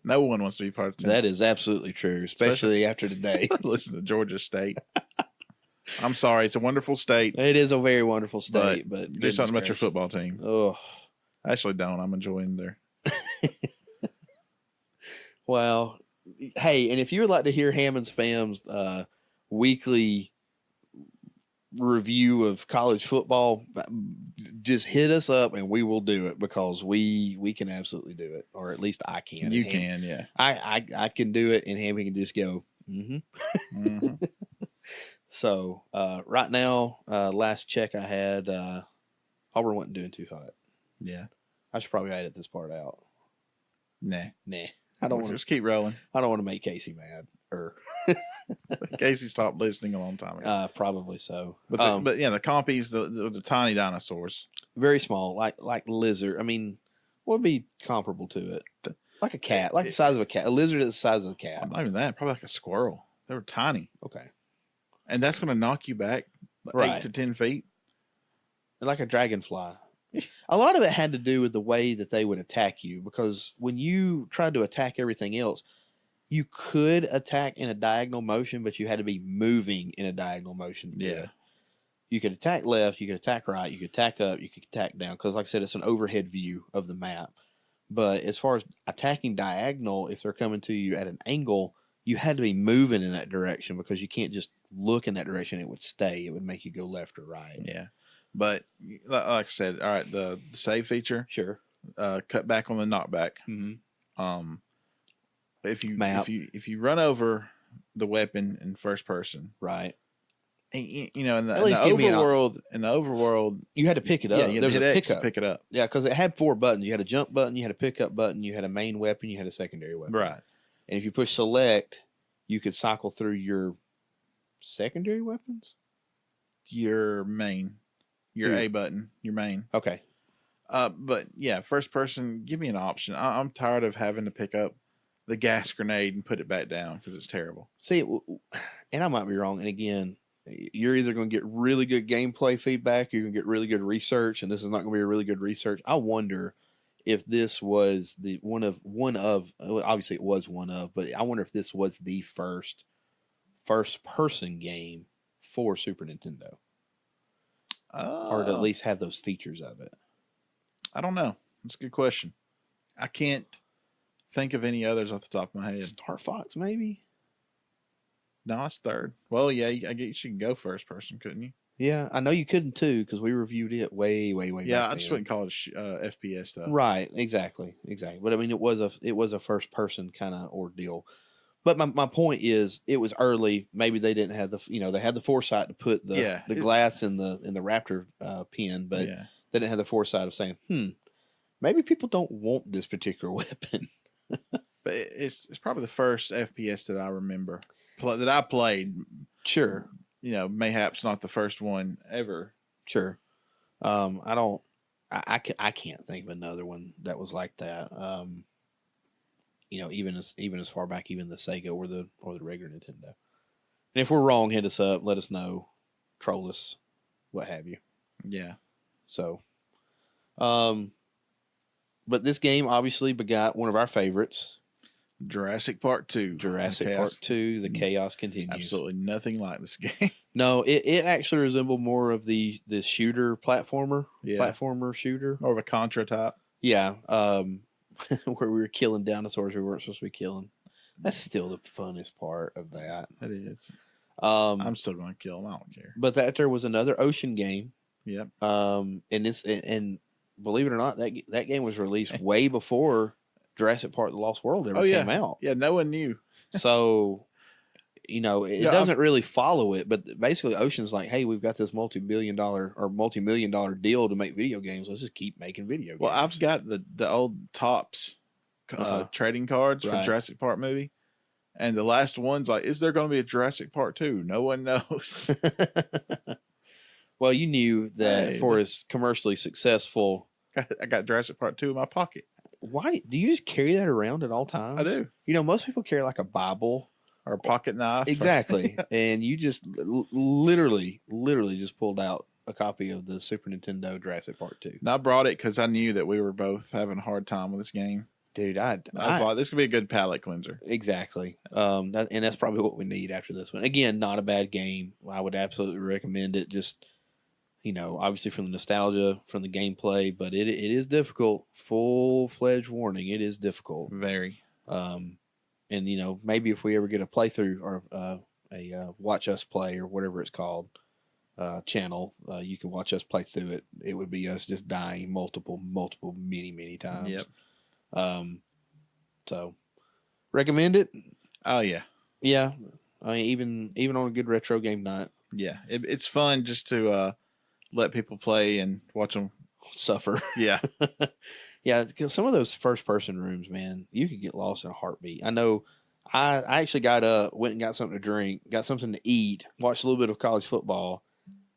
No one wants to be part of Tennessee. That is absolutely true, especially after today. Listen to Georgia State. I'm sorry. It's a wonderful state. It is a very wonderful state, but do something about your football team. Oh, I actually don't. I'm enjoying their. Well, hey, and if you would like to hear Ham and Spam's weekly review of college football, just hit us up and we will do it, because we can absolutely do it, or at least I can. You can, yeah. I can do it, and Hammy can just go. Mm-hmm. So right now, last check I had, Auburn wasn't doing too hot. Yeah. I should probably edit this part out. Nah. I don't want Just keep rolling. I don't want to make Casey mad. Casey stopped listening a long time ago. Probably so. But yeah, the compies, the tiny dinosaurs. Very small, like lizard. I mean, what would be comparable to it? Like a cat, like the size of a cat. A lizard is the size of a cat. Not even that. Probably like a squirrel. They were tiny. Okay. And that's going to knock you back 8 to 10 feet. Like a dragonfly. A lot of it had to do with the way that they would attack you, because when you tried to attack everything else, you could attack in a diagonal motion, but you had to be moving in a diagonal motion. Yeah. You could attack left, you could attack right, you could attack up, you could attack down, because like I said, it's an overhead view of the map. But as far as attacking diagonal, if they're coming to you at an angle, you had to be moving in that direction, because you can't just look in that direction. It would stay. It would make you go left or right. Yeah. But like I said, all right, the save feature. Sure. Cut back on the knockback. Mm-hmm. If you run over the weapon in first person, right? And, in the overworld, you had to pick it up. Yeah, there's a X pickup. Pick it up. Yeah, because it had 4 buttons. You had a jump button, you had a pickup button, you had a main weapon, you had a secondary weapon. Right. And if you push select, you could cycle through your secondary weapons. Your main, A button, your main. Okay. But yeah, first person, give me an option. I'm tired of having to pick up the gas grenade and put it back down, because it's terrible. See, and I might be wrong. And again, you're either going to get really good gameplay feedback, or you're going to get really good research, and this is not going to be a really good research. I wonder if this was the one of obviously it was one of, but I wonder if this was the first person game for Super Nintendo, or to at least have those features of it. I don't know. That's a good question. I can't think of any others off the top of my head. Star Fox, maybe? No, it's third. Well, yeah, I guess you can go first person, couldn't you? Yeah, I know you couldn't too, because we reviewed it way Yeah, back I just wouldn't call it FPS though. Right, exactly. But I mean, it was a first person kind of ordeal. But my point is, it was early. Maybe they didn't have they had the foresight to put the glass in the Raptor pen, but they didn't have the foresight of saying, maybe people don't want this particular weapon. But it's probably the first FPS that I remember that I played. Sure. Mayhaps not the first one ever. Sure. I can't think of another one that was like that. Even as far back, even the Sega or the regular Nintendo. And if we're wrong, hit us up, let us know, troll us, what have you. Yeah. So, but this game obviously begot one of our favorites, Jurassic Park 2. Jurassic Park 2, The Chaos Continues. Absolutely nothing like this game. No, it actually resembled more of the shooter platformer shooter. More of a Contra type. Yeah, where we were killing dinosaurs we weren't supposed to be killing. That's still the funnest part of that. It is. I'm still going to kill them. I don't care. But there was another ocean game. Yep. And believe it or not, that game was released way before Jurassic Park: The Lost World ever came out. Yeah, no one knew. So, it doesn't really follow it, but basically Ocean's like, hey, we've got this multi-million dollar deal to make video games. Let's just keep making video games. Well, I've got the old Topps trading cards for Jurassic Park movie. And the last one's like, is there going to be a Jurassic Park 2? No one knows. Well, you knew that for its commercially successful. I got Jurassic Park 2 in my pocket. Why do you just carry that around at all times? I do. Most people carry like a Bible or a pocket knife. Exactly. And you just literally just pulled out a copy of the Super Nintendo Jurassic Park 2. And I brought it because I knew that we were both having a hard time with this game. Dude, I was like, this could be a good palate cleanser. Exactly. And that's probably what we need after this one. Again, not a bad game. I would absolutely recommend it. Just, obviously from the nostalgia, from the gameplay, but it is difficult. Full-fledged warning, it is difficult. Very. And, maybe if we ever get a playthrough or a watch us play or whatever it's called channel, you can watch us play through it. It would be us just dying multiple, many times. Yep. So recommend it. Oh yeah. Yeah. I mean, even on a good retro game night. Yeah. It's fun just to let people play and watch them suffer. Yeah. Yeah. Because some of those first person rooms, man, you could get lost in a heartbeat. I know I actually got up, went and got something to drink, got something to eat, watched a little bit of college football,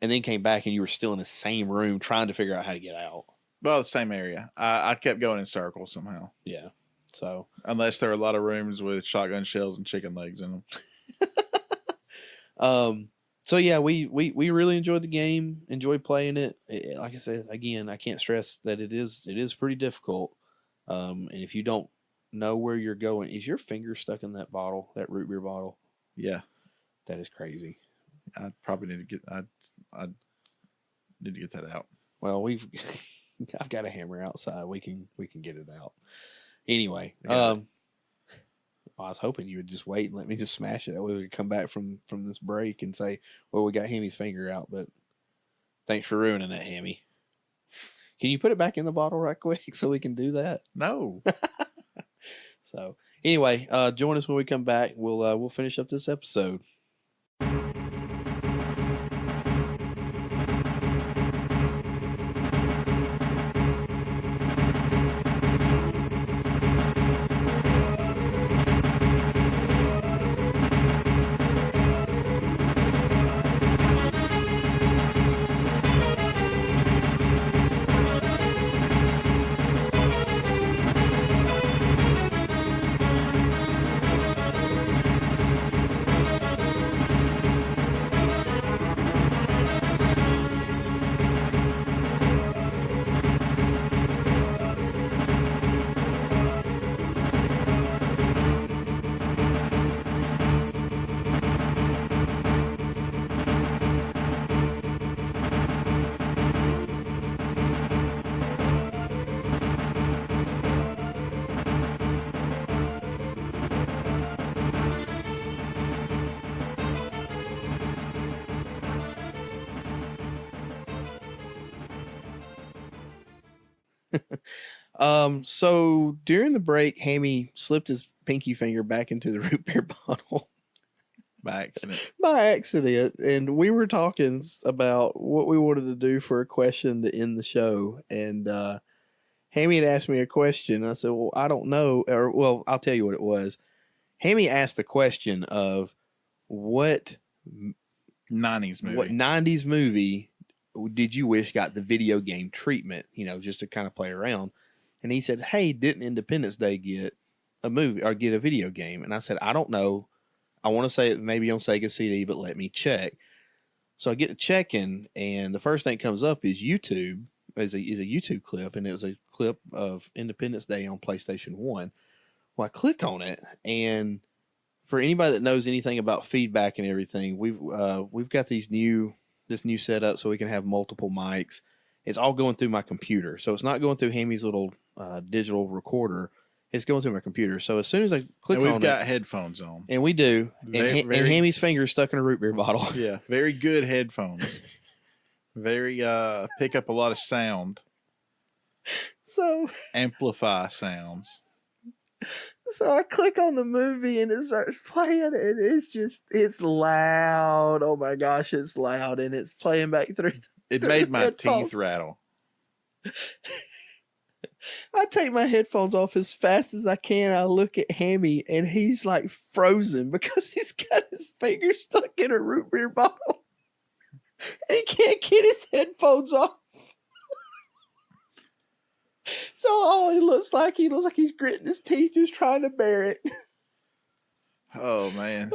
and then came back and you were still in the same room trying to figure out how to get out. Well, the same area. I kept going in circles somehow. Yeah. So unless there are a lot of rooms with shotgun shells and chicken legs in them. So yeah, we really enjoyed the game. Enjoyed playing it. Like I said, again, I can't stress that it is pretty difficult. And if you don't know where you're going, is your finger stuck in that bottle, that root beer bottle? Yeah. That is crazy. I probably need to get. I need to get that out. Well, I've got a hammer outside. We can get it out. Anyway, I was hoping you would just wait and let me just smash it. That way we could come back from this break and say, well, we got Hammy's finger out, but thanks for ruining that, Hammy. Can you put it back in the bottle right quick so we can do that? No. So anyway, join us when we come back. We'll finish up this episode. So during the break, Hammy slipped his pinky finger back into the root beer bottle. By accident. By accident. And we were talking about what we wanted to do for a question to end the show. And Hammy had asked me a question. I said, well, I don't know. Or, well, I'll tell you what it was. Hammy asked the question of what 90s movie did you wish got the video game treatment, just to kind of play around. And he said, hey, didn't Independence Day get a movie or get a video game? And I said, I don't know. I want to say it maybe on Sega CD, but let me check. So I get to checking, and the first thing that comes up is YouTube. is a YouTube clip, and it was a clip of Independence Day on PlayStation 1. Well, I click on it, and for anybody that knows anything about feedback and everything, we've got this new setup so we can have multiple mics. It's all going through my computer, so it's not going through Hammy's little digital recorder. It's going through my computer. So as soon as I click on it, we've got headphones on, and we do, and Hammy's finger is stuck in a root beer bottle. Yeah, very good headphones. Very pick up a lot of sound. So amplify sounds. So I click on the movie and it starts playing, and it's loud. Oh my gosh, it's loud, and it's playing back through. It made my teeth rattle. I take my headphones off as fast as I can. I look at Hammy, and he's like frozen because he's got his finger stuck in a root beer bottle, and he can't get his headphones off. So all he looks like he's gritting his teeth, just trying to bear it. Oh man.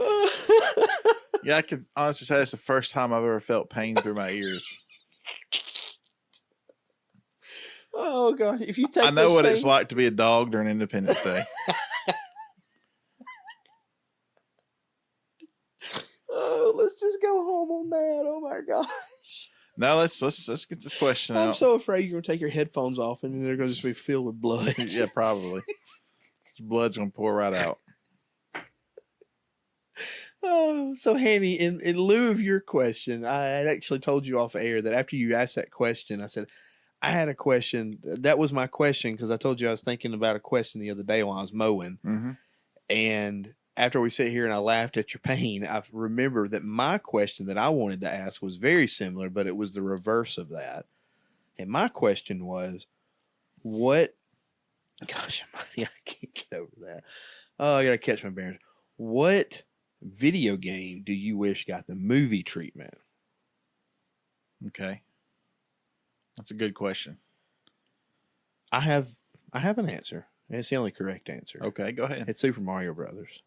Yeah, I can honestly say it's the first time I've ever felt pain through my ears. Oh god! If you take, I know what it's like to be a dog during Independence Day. Oh, let's just go home on that. Oh my gosh! Now let's get this question out. I'm so afraid you're gonna take your headphones off and then they're gonna just be filled with blood. Yeah, probably. Blood's gonna pour right out. Oh, so Hammy, in lieu of your question, I had actually told you off air that after you asked that question, I said I had a question. That was my question because I told you I was thinking about a question the other day while I was mowing. Mm-hmm. And after we sit here and I laughed at your pain, I remember that my question that I wanted to ask was very similar, but it was the reverse of that. And my question was, gosh, I can't get over that. Oh, I got to catch my bearings. What video game do you wish got the movie treatment? Okay. That's a good question. I have an answer, and it's the only correct answer. Okay, go ahead. It's Super Mario Brothers.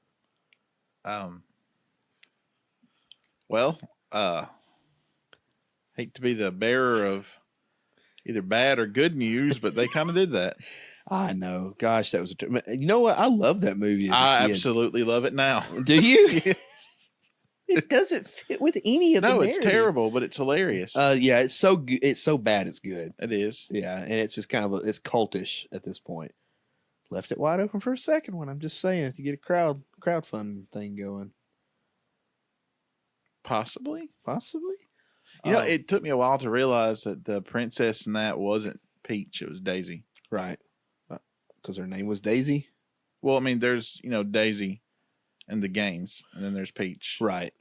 Well, hate to be the bearer of either bad or good news, but they kind of did that. I know. Gosh, that was you know what? I love that movie as a kid. Absolutely love it now. Do you? Yes. It doesn't fit with any of the No, it's narrative. terrible, but it's hilarious. Yeah, it's so good. It's so bad it's good. It is. Yeah, and it's just kind of it's cultish at this point. Left it wide open for a second one. I'm just saying, if you get a crowdfunding thing going. Possibly. You know, it took me a while to realize that the princess in that wasn't Peach; it was Daisy. Right. Because her name was Daisy. Well, I mean, there's Daisy in the games, and then there's Peach. Right.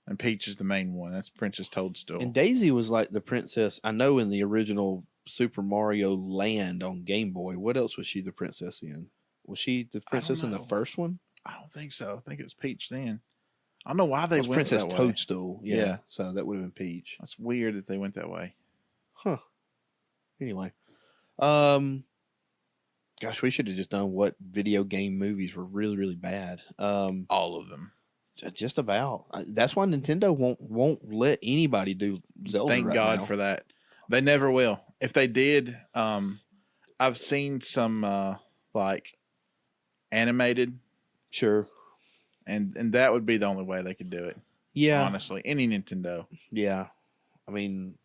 And Peach is the main one. That's Princess Toadstool. And Daisy was like the princess. I know in the original Super Mario Land on Game Boy. What else was she the princess in? Was she the princess in the first one? I don't think so. I think it was Peach then. I don't know why they went Princess that way. Toadstool. Yeah. So that would have been Peach. That's weird that they went that way. Huh. Anyway. Gosh, we should have just done what video game movies were really, really bad. All of them. Just about. That's why Nintendo won't let anybody do Zelda. Thank right God now. for that. They never will. If they did, I've seen some like animated. Sure. And that would be the only way they could do it. Yeah. Honestly, any Nintendo. Yeah. I mean,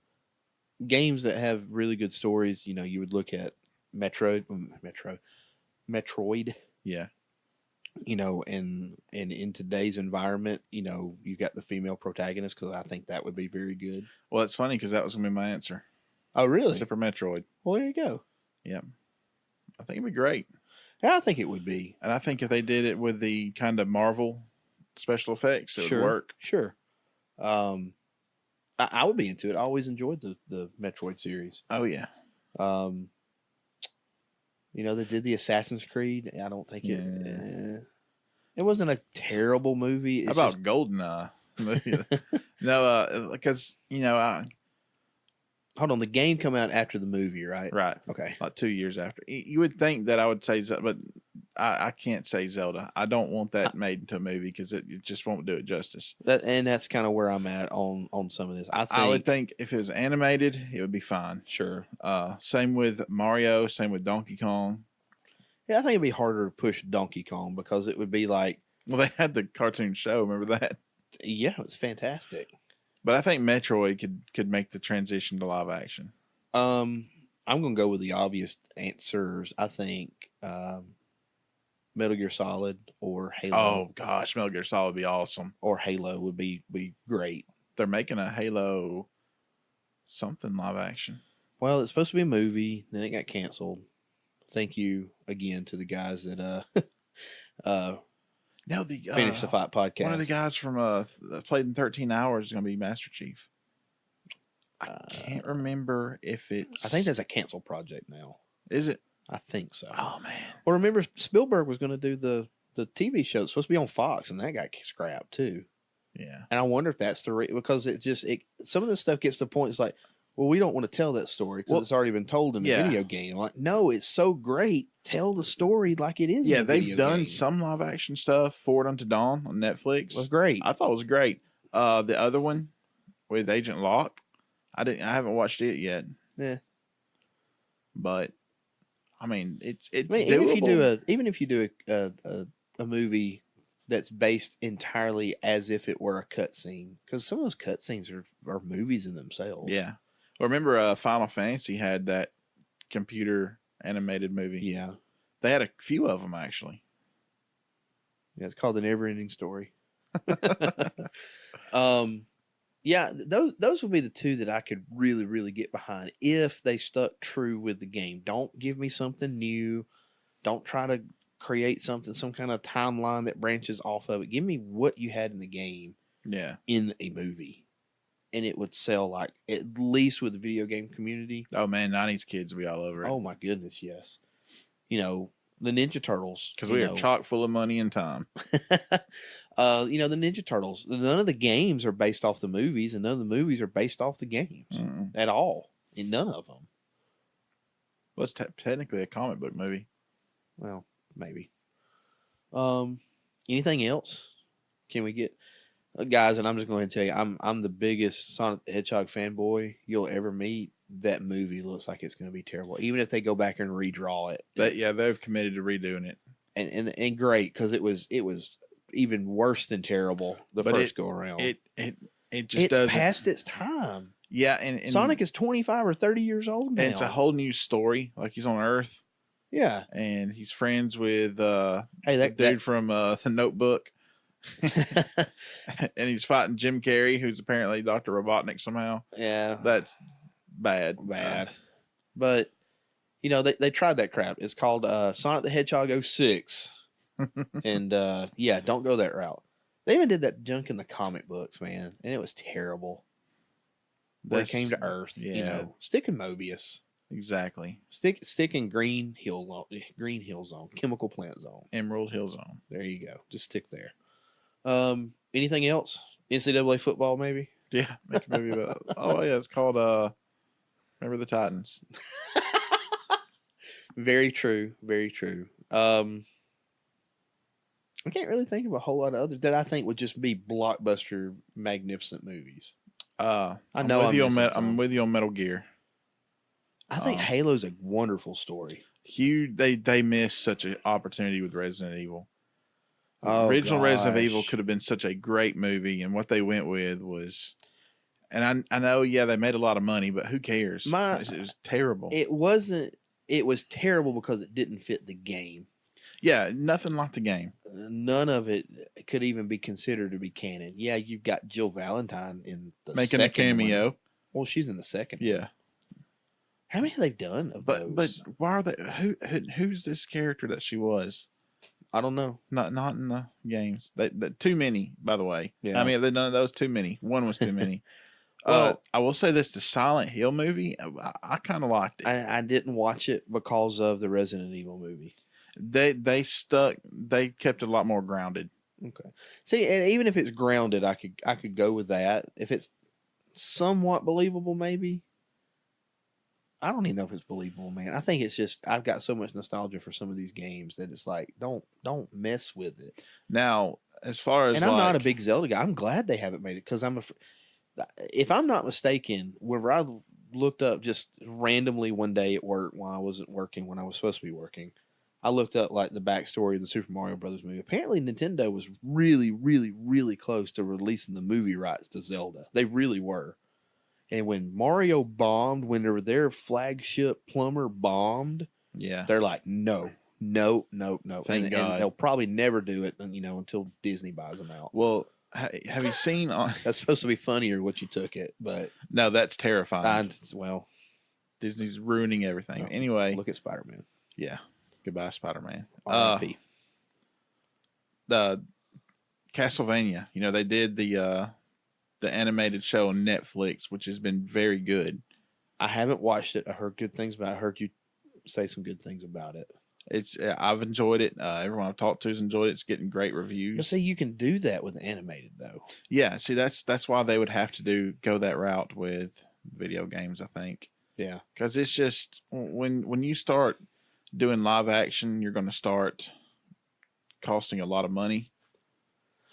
games that have really good stories, you would look at Metroid. Yeah. And in today's environment, you've got the female protagonist because I think that would be very good. Well, it's funny because that was going to be my answer. Oh, really? Super Metroid. Well, there you go. Yep. I think it'd be great. Yeah, I think it would be. And I think if they did it with the kind of Marvel special effects, it would work. Sure. I would be into it. I always enjoyed the Metroid series. Oh, yeah. They did the Assassin's Creed. I don't think it wasn't a terrible movie. How about GoldenEye? No, because, hold on, the game come out after the movie, right? Right. Okay. Like 2 years after. You would think that I would say that, but I can't say Zelda. I don't want that made into a movie because it just won't do it justice. That's kind of where I'm at on some of this. I would think if it was animated, it would be fine. Sure. Same with Mario. Same with Donkey Kong. Yeah, I think it'd be harder to push Donkey Kong because it would be like. Well, they had the cartoon show. Remember that? Yeah, it was fantastic. But I think Metroid could make the transition to live action. I'm gonna go with the obvious answers. I think Metal Gear Solid or Halo. Oh gosh, Metal Gear Solid would be awesome. Or Halo would be great. They're making a Halo something live action. Well, it's supposed to be a movie, then it got canceled. Thank you again to the guys that Finish the Fight podcast. One of the guys from played in 13 Hours is going to be Master Chief. I can't remember if it's. I think that's a canceled project now. Is it? I think so. Oh man! Well, remember Spielberg was going to do the TV show. It's supposed to be on Fox, and that got scrapped too. Yeah. And I wonder if that's because some of this stuff gets to the point. It's like, well, we don't want to tell that story because it's already been told in the video game. I'm like, no, it's so great. Tell the story like it is. Yeah, in the they've done game. some live action stuff. Forward Unto Dawn on Netflix It was great. I thought it was great. The other one with Agent Locke, I haven't watched it yet. Yeah. But I mean, it's even if you do a movie that's based entirely as if it were a cutscene, because some of those cutscenes are movies in themselves. Yeah. Well, remember Final Fantasy had that computer animated movie. Yeah. They had a few of them actually. Yeah, it's called The Never Ending Story. Yeah, those would be the two that I could really, really get behind if they stuck true with the game. Don't give me something new. Don't try to create some kind of timeline that branches off of it. Give me what you had in the game. Yeah. In a movie. And it would sell like, at least with the video game community. Oh man, 90s kids will be all over it. Oh my goodness, yes. You know, the Ninja Turtles. Because we are chock full of money and time. You know, the Ninja Turtles. None of the games are based off the movies, and none of the movies are based off the games at all. In none of them. Well, it's technically a comic book movie. Well, maybe. Anything else? Can we get guys? And I'm just going to tell you, I'm the biggest Sonic the Hedgehog fanboy you'll ever meet. That movie looks like it's going to be terrible, even if they go back and redraw it. They've committed to redoing it, and great because it was even worse than terrible first go around. It just doesn't. Past its time. Yeah, and Sonic is 25 or 30 years old now. And it's a whole new story. Like he's on Earth. Yeah, and he's friends with the dude from The Notebook. And he's fighting Jim Carrey, who's apparently Dr. Robotnik somehow. Yeah, that's bad. But you know they tried that crap. It's called Sonic the Hedgehog 06. And yeah, don't go that route. They even did that junk in the comic books, man, and it was terrible. Where it came to Earth, you know, stick in Mobius. Exactly. Stick in Green Hill Zone, Chemical Plant Zone, Emerald Hill Zone. There you go. Just stick there. Anything else? NCAA football, maybe? Yeah, make a movie about. Oh yeah, it's called Remember the Titans. Very true. Very true. I can't really think of a whole lot of others that I think would just be blockbuster, magnificent movies. I'm with you on Metal Gear. I think Halo's a wonderful story. Huge. They missed such an opportunity with Resident Evil. Original Resident Evil could have been such a great movie, and what they went with was, and I know, they made a lot of money, but who cares? It was terrible. It wasn't. It was terrible because it didn't fit the game. Yeah, nothing like the game. None of it could even be considered to be canon. Yeah, you've got Jill Valentine in the making a cameo. One. Well, she's in the second. Yeah. One. How many have they done of those? But why are they? Who's this character that she was? I don't know. Not in the games. They too many, by the way. Yeah. I mean, they done those too many. One was too many. Well, I will say this: the Silent Hill movie, I kind of liked it. I didn't watch it because of the Resident Evil movie. They kept it a lot more grounded. Okay. See, and even if it's grounded, I could go with that. If it's somewhat believable, maybe. I don't even know if it's believable, man. I think it's just I've got so much nostalgia for some of these games that it's like don't mess with it. Now, as far as And I'm like, not a big Zelda guy. I'm glad they haven't made it because if I'm not mistaken, whenever I looked up just randomly one day at work while I wasn't working when I was supposed to be working, I looked up like the backstory of the Super Mario Brothers movie. Apparently, Nintendo was really, really, really close to releasing the movie rights to Zelda. They really were. And when Mario bombed, when their flagship plumber bombed, yeah, they're like, no, no, no, no. Thank God. And they'll probably never do it, until Disney buys them out. well, have you seen? That's supposed to be funnier what you took it, but No, that's terrifying. well, Disney's ruining everything. Anyway, look at Spider-Man. yeah. Goodbye, Spider-Man. R.I.P. The Castlevania. They did the animated show on Netflix, which has been very good. I haven't watched it. I heard good things about it. I heard you say some good things about it. I've enjoyed it. Everyone I've talked to has enjoyed it. It's getting great reviews. But see, you can do that with animated though. Yeah, see that's why they would have to go that route with video games, I think. Yeah. Because it's just when you start doing live action, you're going to start costing a lot of money.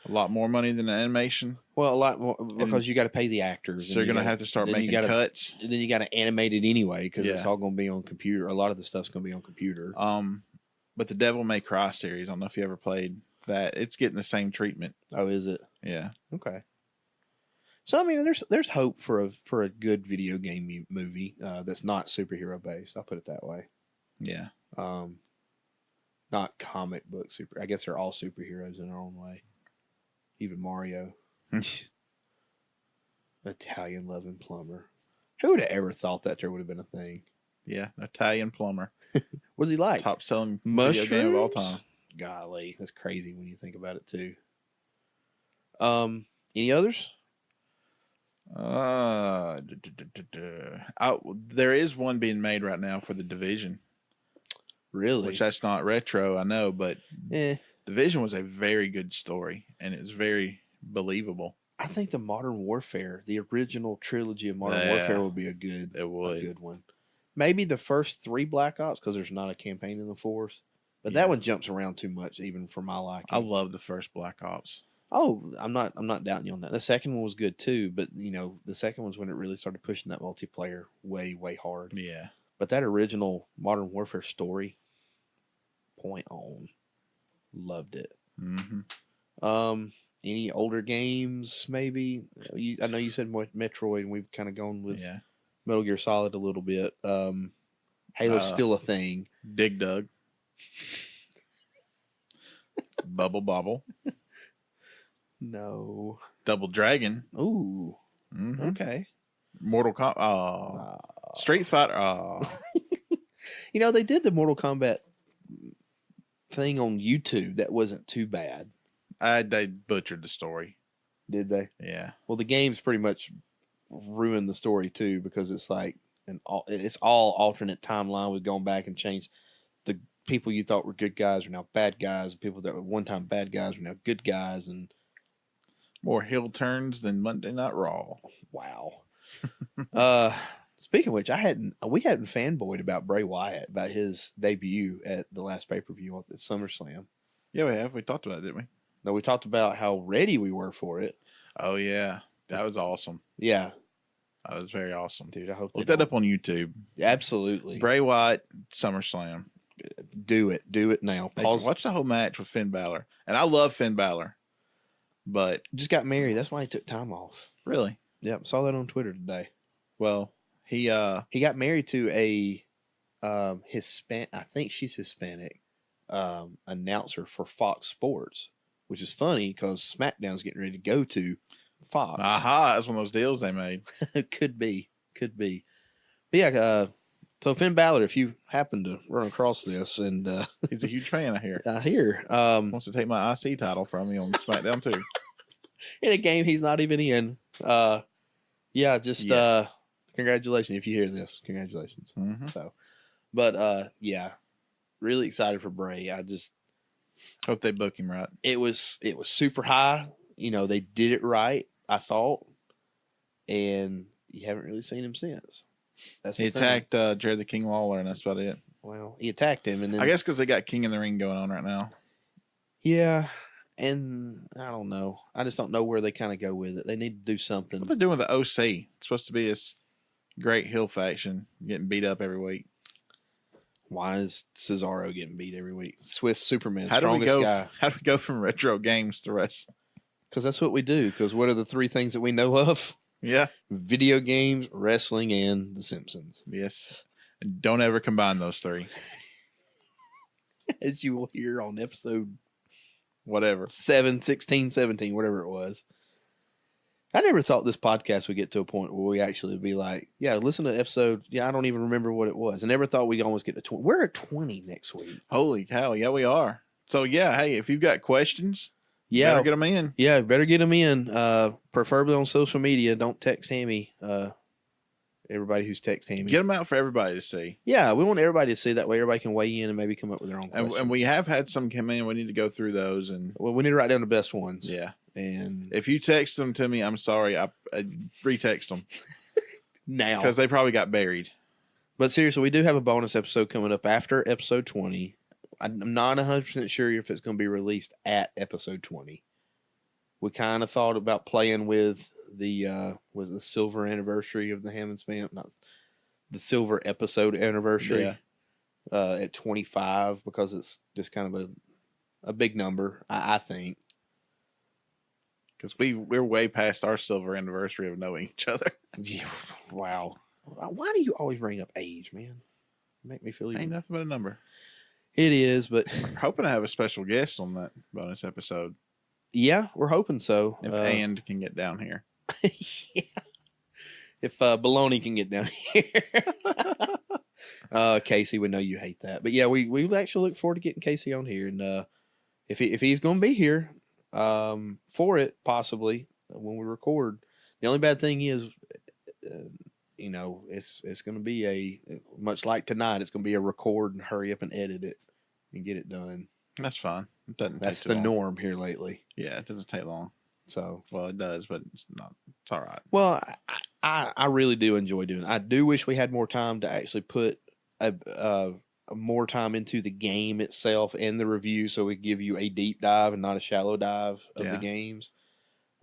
A lot more money than animation. Well, a lot more because you got to pay the actors. So you're going to have to start making cuts. And then you got to animate it anyway because it's all going to be on computer. A lot of the stuff's going to be on computer. But the Devil May Cry series, I don't know if you ever played that. It's getting the same treatment. Oh, is it? Yeah. Okay. So I mean, there's hope for a good video game movie that's not superhero based. I'll put it that way. Yeah. Not comic book super. I guess they're all superheroes in their own way. Even Mario. Italian loving plumber. Who would have ever thought that there would have been a thing? Yeah, Italian plumber. What's he like? Top selling Mushrooms? video game of all time. Golly, that's crazy when you think about it too. Any others? There is one being made right now for the Division. Really? Which that's not retro, I know, but Division was a very good story, and it was very believable. I think the Modern Warfare, the original trilogy of Modern Warfare, would be a good one. Maybe the first 3 Black Ops, because there's not a campaign in the fourth. But that one jumps around too much, even for my liking. I love the first Black Ops. Oh, I'm not doubting you on that. The second one was good too, but the second one's when it really started pushing that multiplayer way, way hard. Yeah. But that original Modern Warfare story, point on. Loved it. Mm-hmm. Any older games, maybe? I know you said Metroid, and we've kind of gone with Metal Gear Solid a little bit. Halo's still a thing. Dig Dug. Bubble Bobble. No. Double Dragon. Ooh. Mm-hmm. Okay. Mortal Kombat. Street Fighter. They did the Mortal Kombat thing on YouTube. That wasn't too bad. They butchered the story. Did they? Yeah. Well, the game's pretty much ruined the story too, because it's like it's all alternate timeline. We've gone back and changed. The people you thought were good guys are now bad guys. The people that were one time bad guys are now good guys, and more hill turns than Monday Night Raw. Wow. Speaking of which, we hadn't fanboyed about Bray Wyatt, about his debut at the last pay-per-view at SummerSlam. Yeah, we have. We talked about it, didn't we? No, we talked about how ready we were for it. Oh, yeah. That was awesome. Yeah. That was very awesome. Dude, I hope look that up on YouTube. Absolutely. Bray Wyatt, SummerSlam. Do it. Do it now. Pause. Watch the whole match with Finn Balor. And I love Finn Balor. But just got married. That's why he took time off. Really? Yep. Saw that on Twitter today. Well, he got married to a Hispanic, I think she's Hispanic, announcer for Fox Sports, which is funny because SmackDown's getting ready to go to Fox. Aha, that's one of those deals they made. Could be. But yeah, so Finn Balor, if you happen to run across this, and he's a huge fan, I hear. Wants to take my IC title from me on SmackDown too. In a game he's not even in. Congratulations if you hear this. Congratulations. Mm-hmm. So, but really excited for Bray. I just hope they book him right. It was super high. They did it right, I thought, and you haven't really seen him since. That's He the thing. attacked Jared the King Lawler, and that's about it. Well, he attacked him, and then I guess because they got King in the Ring going on right now. yeah, and I don't know. I just don't know where they kind of go with it. They need to do something. What they doing with the OC? It's supposed to be this great heel faction getting beat up every week. Why is Cesaro getting beat every week? Swiss Superman, How do we strongest go? guy. How do we go from retro games to wrestling? Because that's what we do. Because what are the three things that we know of? Yeah. Video games, wrestling, and The Simpsons. Yes. And don't ever combine those three. As you will hear on episode Whatever. 7, 16, 17, whatever it was. I never thought this podcast would get to a point where we actually would be like, yeah, listen to episode. Yeah, I don't even remember what it was. I never thought we'd almost get to 20. We're at 20 next week. Holy cow. Yeah, we are. So, yeah, hey, if you've got questions, Yeah. better get them in. Yeah, better get them in. Preferably on social media. Don't text Hammy. Everybody who's text Hammy. Get them out for everybody to see. Yeah, we want everybody to see. That way everybody can weigh in and maybe come up with their own questions. And we have had some come in. We need to go through those. And Well, we need to write down the best ones. yeah. And If you text them to me, I'm sorry. I retext them now. because they probably got buried. But seriously, we do have a bonus episode coming up after episode 20. I'm not 100% sure if it's going to be released at episode 20. We kind of thought about playing with the silver anniversary of the Ham and Spam, not the silver episode anniversary at 25 because it's just kind of a big number, I think. Because we're way past our silver anniversary of knowing each other. Yeah, wow. Why do you always bring up age, man? Make me feel Ain't nothing but a number. It is, but We're hoping to have a special guest on that bonus episode. yeah, we're hoping so. If And can get down here. Yeah. If Baloney can get down here. Casey, we know you hate that. But yeah, we actually look forward to getting Casey on here. And if he's going to be here for it, possibly, when we record. The only bad thing is, it's going to be much like tonight, it's going to be a record and hurry up and edit it and get it done. That's fine. It doesn't That's take the too long. norm here lately. Yeah, it doesn't take long. So, Well, it does, but it's not. It's all right. well, I really do enjoy doing it. I do wish we had more time to actually put more time into the game itself and the review, so we give you a deep dive and not a shallow dive of the games.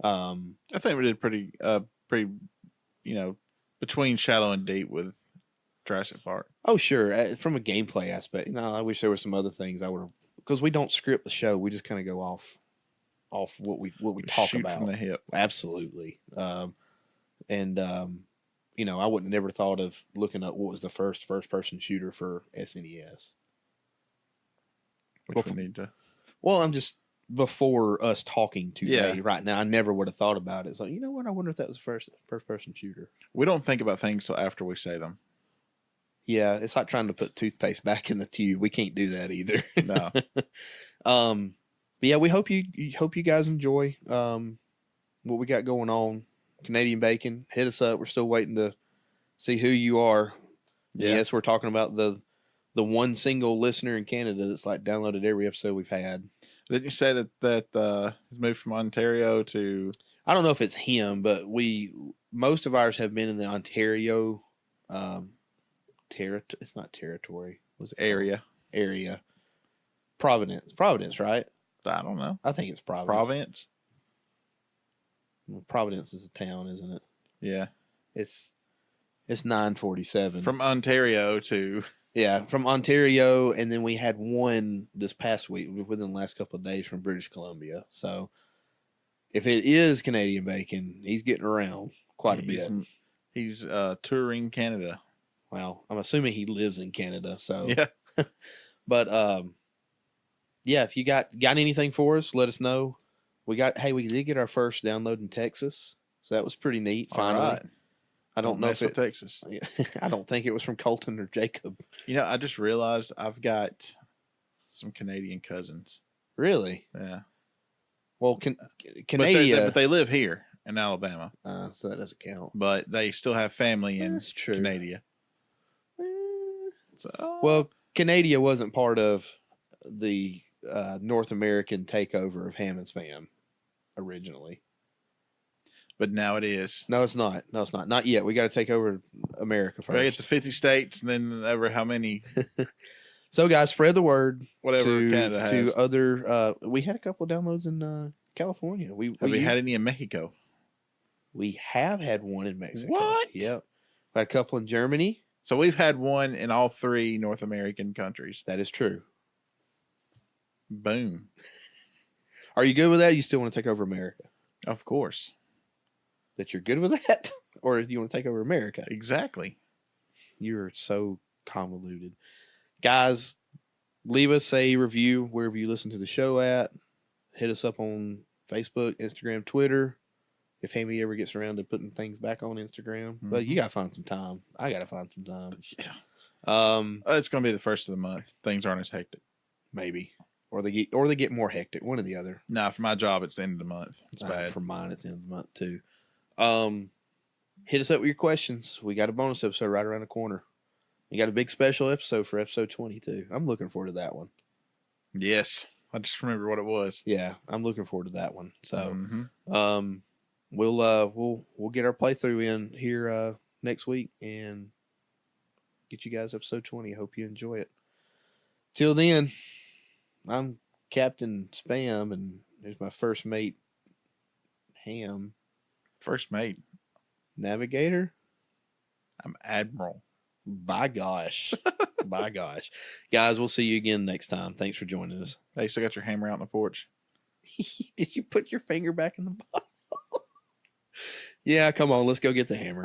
I think we did pretty, between shallow and deep with Jurassic Park. Oh, sure. From a gameplay aspect, I wish there were some other things I would have, because we don't script the show. We just kind of go off what we talk Shoot about from the hip. Absolutely. I wouldn't have never thought of looking up what was the first person shooter for SNES. Which we need to. Well, I'm just before us talking today, Yeah. right now. I never would have thought about it. So you know what? I wonder if that was first person shooter. We don't think about things till after we say them. Yeah, it's like trying to put toothpaste back in the tube. We can't do that either. No. But yeah, we hope you guys enjoy what we got going on. Canadian Bacon, hit us up. We're still waiting to see who you are. Yeah. Yes, we're talking about the one single listener in Canada that's like downloaded every episode we've had. Didn't you say that he's moved from Ontario to? I don't know if it's him, but most of ours have been in the Ontario it's not territory. Was it area? Providence, right? I don't know. I think it's Providence. Province. Providence is a town, isn't it? Yeah. It's 947 From Ontario to. Yeah, from Ontario, and then we had one this past week within the last couple of days from British Columbia. So, if it is Canadian Bacon, he's getting around quite a bit. He's touring Canada. Well, I'm assuming he lives in Canada. So, Yeah. But yeah, if you got anything for us, let us know. We did get our first download in Texas, so that was pretty neat. Finally, All right. I don't know if it. Texas. I don't think it was from Colton or Jacob. I just realized I've got some Canadian cousins. Really? Yeah. Well, But Canada, they live here in Alabama, so that doesn't count. but they still have family in That's true. Canada. So, Well, Canada wasn't part of the North American takeover of Ham and Spam originally. But now it is. No, it's not. No, it's not. Not yet. We got to take over America Right, first. get to 50 states and then ever how many, So, guys, spread the word whatever to, Canada has. to other. We had a couple of downloads in California. Have we had any in Mexico? We have had one in Mexico. What? Yep. We had a couple in Germany. So we've had one in all 3 North American countries. That is true. Boom. Are you good with that? Or you still want to take over America? Of course. That you're good with that? Or do you want to take over America? Exactly. You're so convoluted. Guys, leave us a review wherever you listen to the show at. Hit us up on Facebook, Instagram, Twitter. If Hammy ever gets around to putting things back on Instagram. But you got to find some time. I got to find some time. Yeah. It's going to be the first of the month. Things aren't as hectic. Maybe. Or they get more hectic. One or the other. Nah, for my job, it's the end of the month. It's bad. For mine, it's the end of the month, too. Hit us up with your questions. We got a bonus episode right around the corner. We got a big special episode for episode 22. I'm looking forward to that one. Yes. I just remember what it was. Yeah, I'm looking forward to that one. So, we'll get our playthrough in here next week and get you guys episode 20. I hope you enjoy it. Till then, I'm Captain Spam, and there's my first mate, Ham. First mate. Navigator? I'm Admiral. By gosh. By gosh. Guys, we'll see you again next time. Thanks for joining us. Hey, you still got your hammer out on the porch? Did you put your finger back in the bottle? Yeah, come on. Let's go get the hammer.